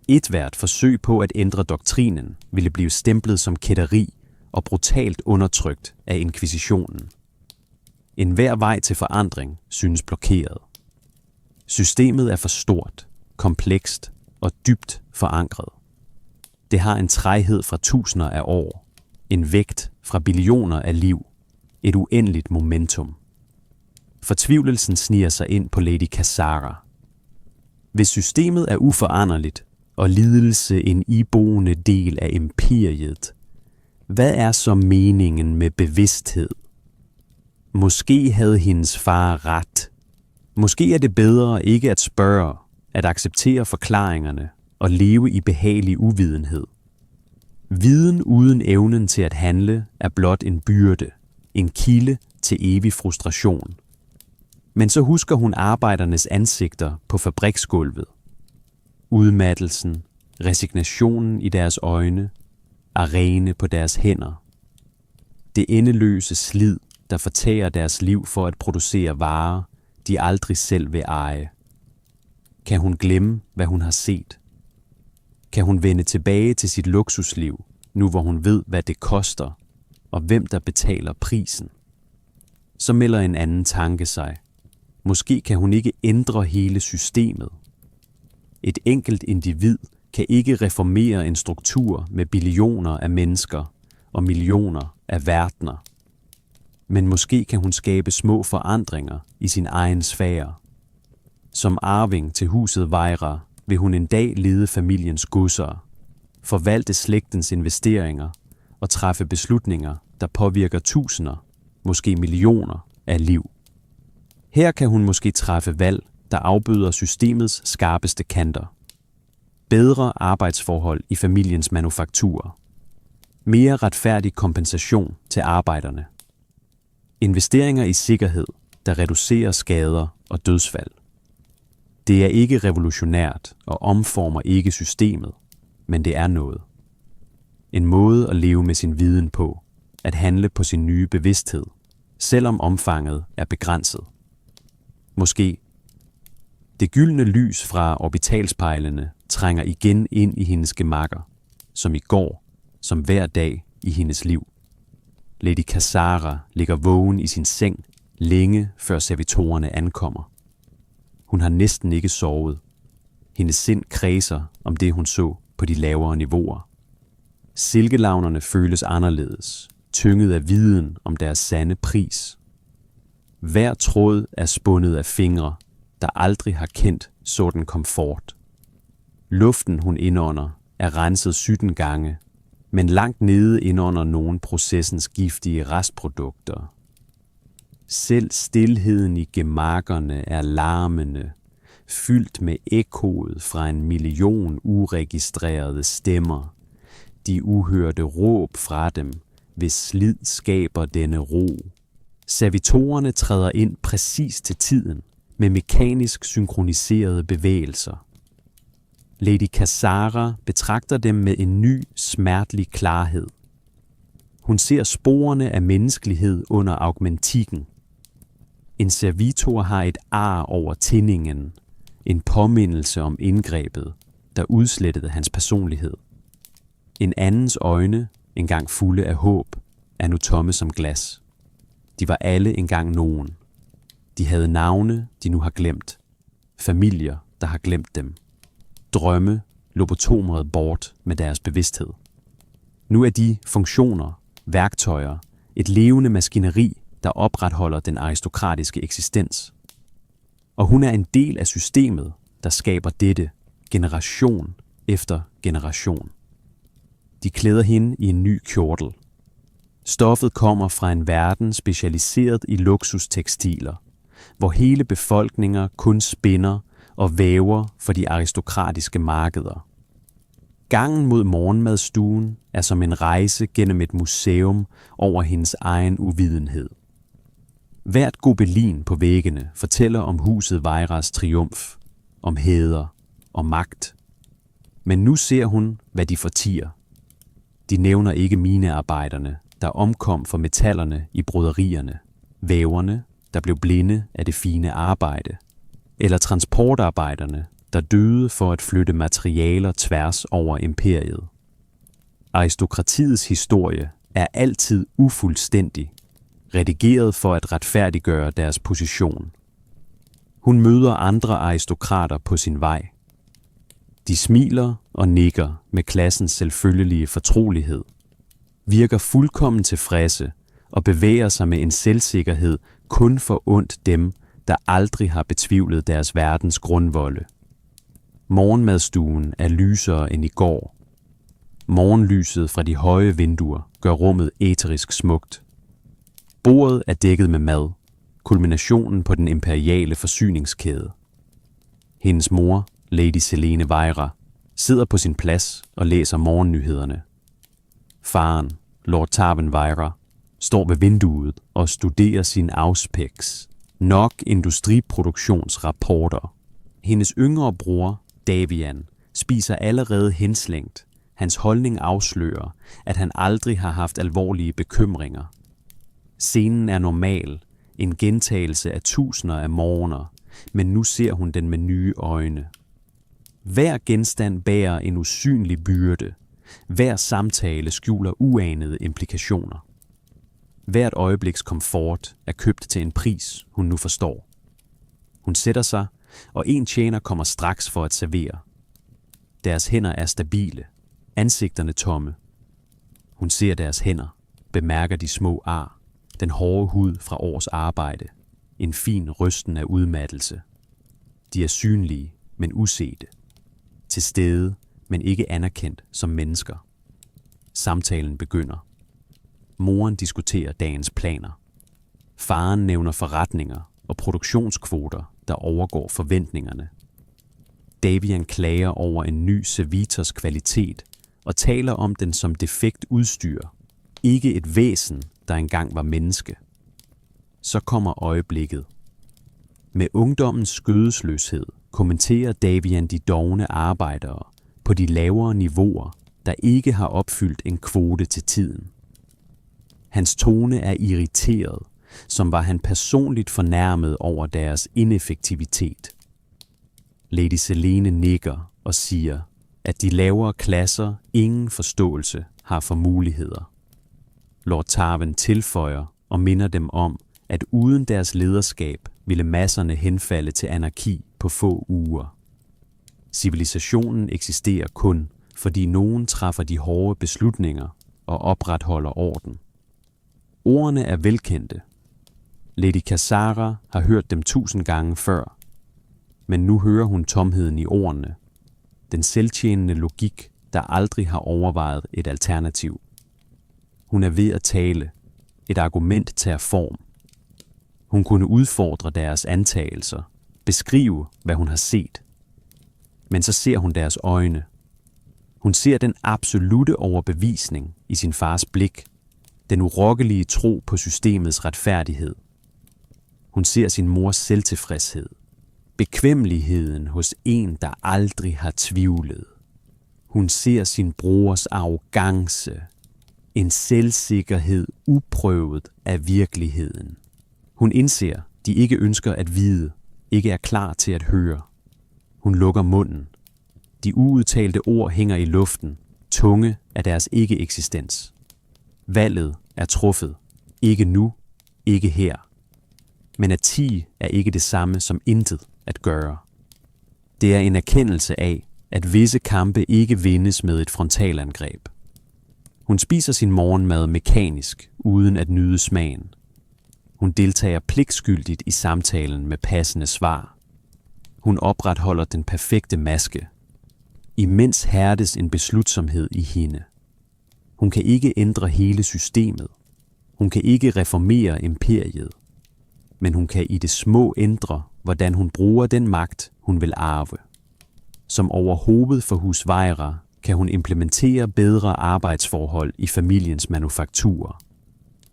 Et hvert forsøg på at ændre doktrinen ville blive stemplet som kætteri og brutalt undertrykt af inkvisitionen. Enhver vej til forandring synes blokeret. Systemet er for stort, komplekst og dybt forankret. Det har en træghed fra tusinder af år, en vægt fra billioner af liv, et uendeligt momentum. Fortvivlelsen sniger sig ind på Lady Cassara. Hvis systemet er uforanderligt og lidelse en iboende del af imperiet, hvad er så meningen med bevidsthed? Måske havde hendes far ret. Måske er det bedre ikke at spørge, at acceptere forklaringerne og leve i behagelig uvidenhed. Viden uden evnen til at handle er blot en byrde, en kilde til evig frustration. Men så husker hun arbejdernes ansigter på fabriksgulvet. Udmattelsen, resignationen i deres øjne, arene på deres hænder. Det endeløse slid, der fortærer deres liv for at producere varer, de aldrig selv vil eje. Kan hun glemme, hvad hun har set? Kan hun vende tilbage til sit luksusliv, nu hvor hun ved, hvad det koster, og hvem der betaler prisen? Så melder en anden tanke sig. Måske kan hun ikke ændre hele systemet. Et enkelt individ kan ikke reformere en struktur med billioner af mennesker og millioner af verdener. Men måske kan hun skabe små forandringer i sin egen sfære. Som arving til huset Vejra vil hun en dag lede familiens godser, forvalte slægtens investeringer og træffe beslutninger, der påvirker tusinder, måske millioner af liv. Her kan hun måske træffe valg, der afbøder systemets skarpeste kanter. Bedre arbejdsforhold i familiens manufakturer. Mere retfærdig kompensation til arbejderne. Investeringer i sikkerhed, der reducerer skader og dødsfald. Det er ikke revolutionært og omformer ikke systemet, men det er noget. En måde at leve med sin viden på, at handle på sin nye bevidsthed, selvom omfanget er begrænset. Måske. Det gyldne lys fra orbitalspejlene trænger igen ind i hendes gemakker, som i går, som hver dag i hendes liv. Lady Kasara ligger vågen i sin seng længe før servitorerne ankommer. Hun har næsten ikke sovet. Hendes sind kredser om det, hun så på de lavere niveauer. Silkelavnerne føles anderledes, tynget af viden om deres sande pris. Hver tråd er spundet af fingre, der aldrig har kendt sådan komfort. Luften, hun indånder, er renset 17 gange, men langt nede indånder nogen processens giftige restprodukter. Selv stilheden i gemakkerne er larmende, fyldt med ekkoet fra 1 million uregistrerede stemmer. De uhørte råb fra dem, hvis slid skaber denne ro. Servitorerne træder ind præcis til tiden, med mekanisk synkroniserede bevægelser. Lady Kasara betragter dem med en ny, smertelig klarhed. Hun ser sporene af menneskelighed under augmentikken. En servitor har et ar over tinningen, en påmindelse om indgrebet, der udslettede hans personlighed. En andens øjne, engang fulde af håb, er nu tomme som glas. De var alle engang nogen. De havde navne, de nu har glemt. Familier, der har glemt dem. Drømme, lobotomret bort med deres bevidsthed. Nu er de funktioner, værktøjer, et levende maskineri, der opretholder den aristokratiske eksistens. Og hun er en del af systemet, der skaber dette, generation efter generation. De klæder hende i en ny kjortel. Stoffet kommer fra en verden specialiseret i luksustekstiler, hvor hele befolkninger kun spinder og væver for de aristokratiske markeder. Gangen mod morgenmadstuen er som en rejse gennem et museum over hendes egen uvidenhed. Hvert gobelin på væggene fortæller om huset Vejras triumf, om hæder og magt. Men nu ser hun, hvad de fortier. De nævner ikke minearbejderne, der omkom for metallerne i broderierne, væverne, der blev blinde af det fine arbejde, eller transportarbejderne, der døde for at flytte materialer tværs over imperiet. Aristokratiets historie er altid ufuldstændig, redigeret for at retfærdiggøre deres position. Hun møder andre aristokrater på sin vej. De smiler og nikker med klassens selvfølgelige fortrolighed, virker fuldkommen tilfredse og bevæger sig med en selvsikkerhed kun forundt dem, der aldrig har betvivlet deres verdens grundvolde. Morgenmadstuen er lysere end i går. Morgenlyset fra de høje vinduer gør rummet æterisk smukt. Bordet er dækket med mad, kulminationen på den imperiale forsyningskæde. Hendes mor, Lady Selene Vejra, sidder på sin plads og læser morgennyhederne. Faren, Lord Tarven Vejra, står ved vinduet og studerer sin Auspex, nok industriproduktionsrapporter. Hendes yngre bror, Davian, spiser allerede henslængt. Hans holdning afslører, at han aldrig har haft alvorlige bekymringer. Scenen er normal, en gentagelse af tusinder af morgener, men nu ser hun den med nye øjne. Hver genstand bærer en usynlig byrde. Hver samtale skjuler uanede implikationer. Hvert øjebliks komfort er købt til en pris, hun nu forstår. Hun sætter sig, og en tjener kommer straks for at servere. Deres hænder er stabile, ansigterne tomme. Hun ser deres hænder, bemærker de små ar, den hårde hud fra års arbejde, en fin rysten af udmattelse. De er synlige, men usete. Til stede, men ikke anerkendt som mennesker. Samtalen begynder. Moren diskuterer dagens planer. Faren nævner forretninger og produktionskvoter, der overgår forventningerne. Davian klager over en ny Servitors kvalitet og taler om den som defekt udstyr, ikke et væsen, der engang var menneske. Så kommer øjeblikket. Med ungdommens skødesløshed kommenterer Davian de dovne arbejdere på de lavere niveauer, der ikke har opfyldt en kvote til tiden. Hans tone er irriteret, som var han personligt fornærmet over deres ineffektivitet. Lady Selene nikker og siger, at de lavere klasser ingen forståelse har for muligheder. Lord Tarven tilføjer og minder dem om, at uden deres lederskab ville masserne henfalde til anarki på få uger. Civilisationen eksisterer kun, fordi nogen træffer de hårde beslutninger og opretholder orden. Ordene er velkendte. Lady Cassara har hørt dem 1000 gange før, men nu hører hun tomheden i ordene. Den selvtjenende logik, der aldrig har overvejet et alternativ. Hun er ved at tale. Et argument tager form. Hun kunne udfordre deres antagelser, beskrive, hvad hun har set. Men så ser hun deres øjne. Hun ser den absolute overbevisning i sin fars blik, den urokkelige tro på systemets retfærdighed. Hun ser sin mors selvtilfredshed, bekvemmeligheden hos en, der aldrig har tvivlet. Hun ser sin brors arrogance, en selvsikkerhed uprøvet af virkeligheden. Hun indser, de ikke ønsker at vide, ikke er klar til at høre. Hun lukker munden. De uudtalte ord hænger i luften, tunge af deres ikke-eksistens. Valget er truffet. Ikke nu, ikke her. Men at tie er ikke det samme som intet at gøre. Det er en erkendelse af, at visse kampe ikke vindes med et frontalangreb. Hun spiser sin morgenmad mekanisk, uden at nyde smagen. Hun deltager pligtskyldigt i samtalen med passende svar. Hun opretholder den perfekte maske. Imens hærdes en beslutsomhed i hende. Hun kan ikke ændre hele systemet. Hun kan ikke reformere imperiet. Men hun kan i det små ændre, hvordan hun bruger den magt, hun vil arve. Som overhovedet for husvejere kan hun implementere bedre arbejdsforhold i familiens manufakturer.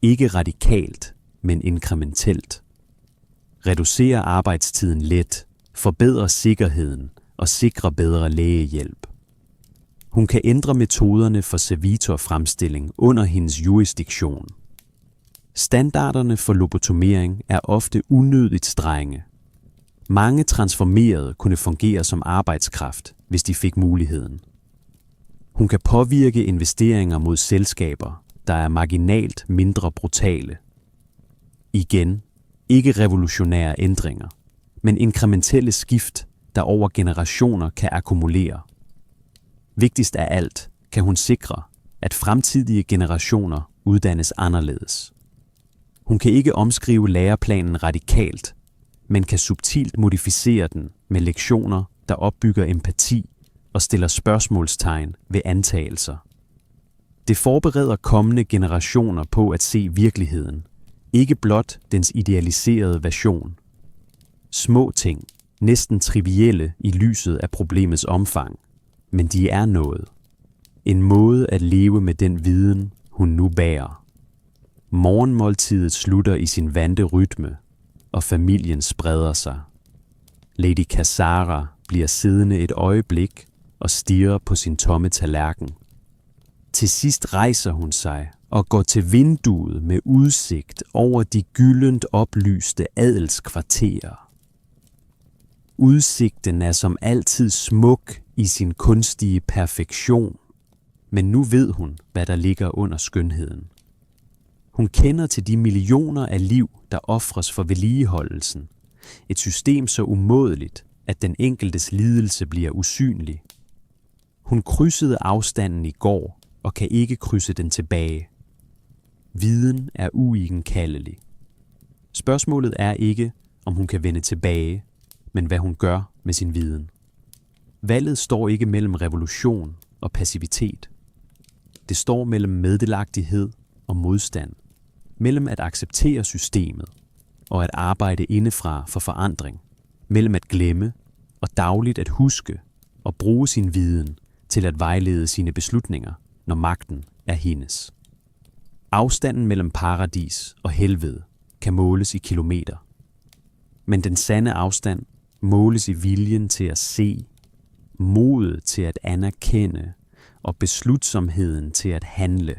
Ikke radikalt, men inkrementelt. Reducere arbejdstiden let, forbedre sikkerheden og sikre bedre lægehjælp. Hun kan ændre metoderne for servitorfremstilling under hendes jurisdiktion. Standarderne for lobotomering er ofte unødigt strenge. Mange transformerede kunne fungere som arbejdskraft, hvis de fik muligheden. Hun kan påvirke investeringer mod selskaber, der er marginalt mindre brutale. Igen, ikke revolutionære ændringer, men inkrementelle skift, der over generationer kan akkumulere. Vigtigst af alt kan hun sikre, at fremtidige generationer uddannes anderledes. Hun kan ikke omskrive læreplanen radikalt, men kan subtilt modificere den med lektioner, der opbygger empati og stiller spørgsmålstegn ved antagelser. Det forbereder kommende generationer på at se virkeligheden, ikke blot dens idealiserede version. Små ting, næsten trivielle i lyset af problemets omfang, men de er noget. En måde at leve med den viden, hun nu bærer. Morgenmåltidet slutter i sin vante rytme, og familien spreder sig. Lady Cassara bliver siddende et øjeblik og stirrer på sin tomme tallerken. Til sidst rejser hun sig og går til vinduet med udsigt over de gyldent oplyste adelskvarterer. Udsigten er som altid smuk i sin kunstige perfektion, men nu ved hun, hvad der ligger under skønheden. Hun kender til de millioner af liv, der ofres for vedligeholdelsen. Et system så umådeligt, at den enkeltes lidelse bliver usynlig. Hun krydsede afstanden i går og kan ikke krydse den tilbage. Viden er uigenkaldelig. Spørgsmålet er ikke, om hun kan vende tilbage, men hvad hun gør med sin viden. Valget står ikke mellem revolution og passivitet. Det står mellem meddelagtighed og modstand, mellem at acceptere systemet og at arbejde indefra for forandring, mellem at glemme og dagligt at huske og bruge sin viden til at vejlede sine beslutninger, når magten er hendes. Afstanden mellem paradis og helvede kan måles i kilometer, men den sande afstand måles i viljen til at se, modet til at anerkende og beslutsomheden til at handle.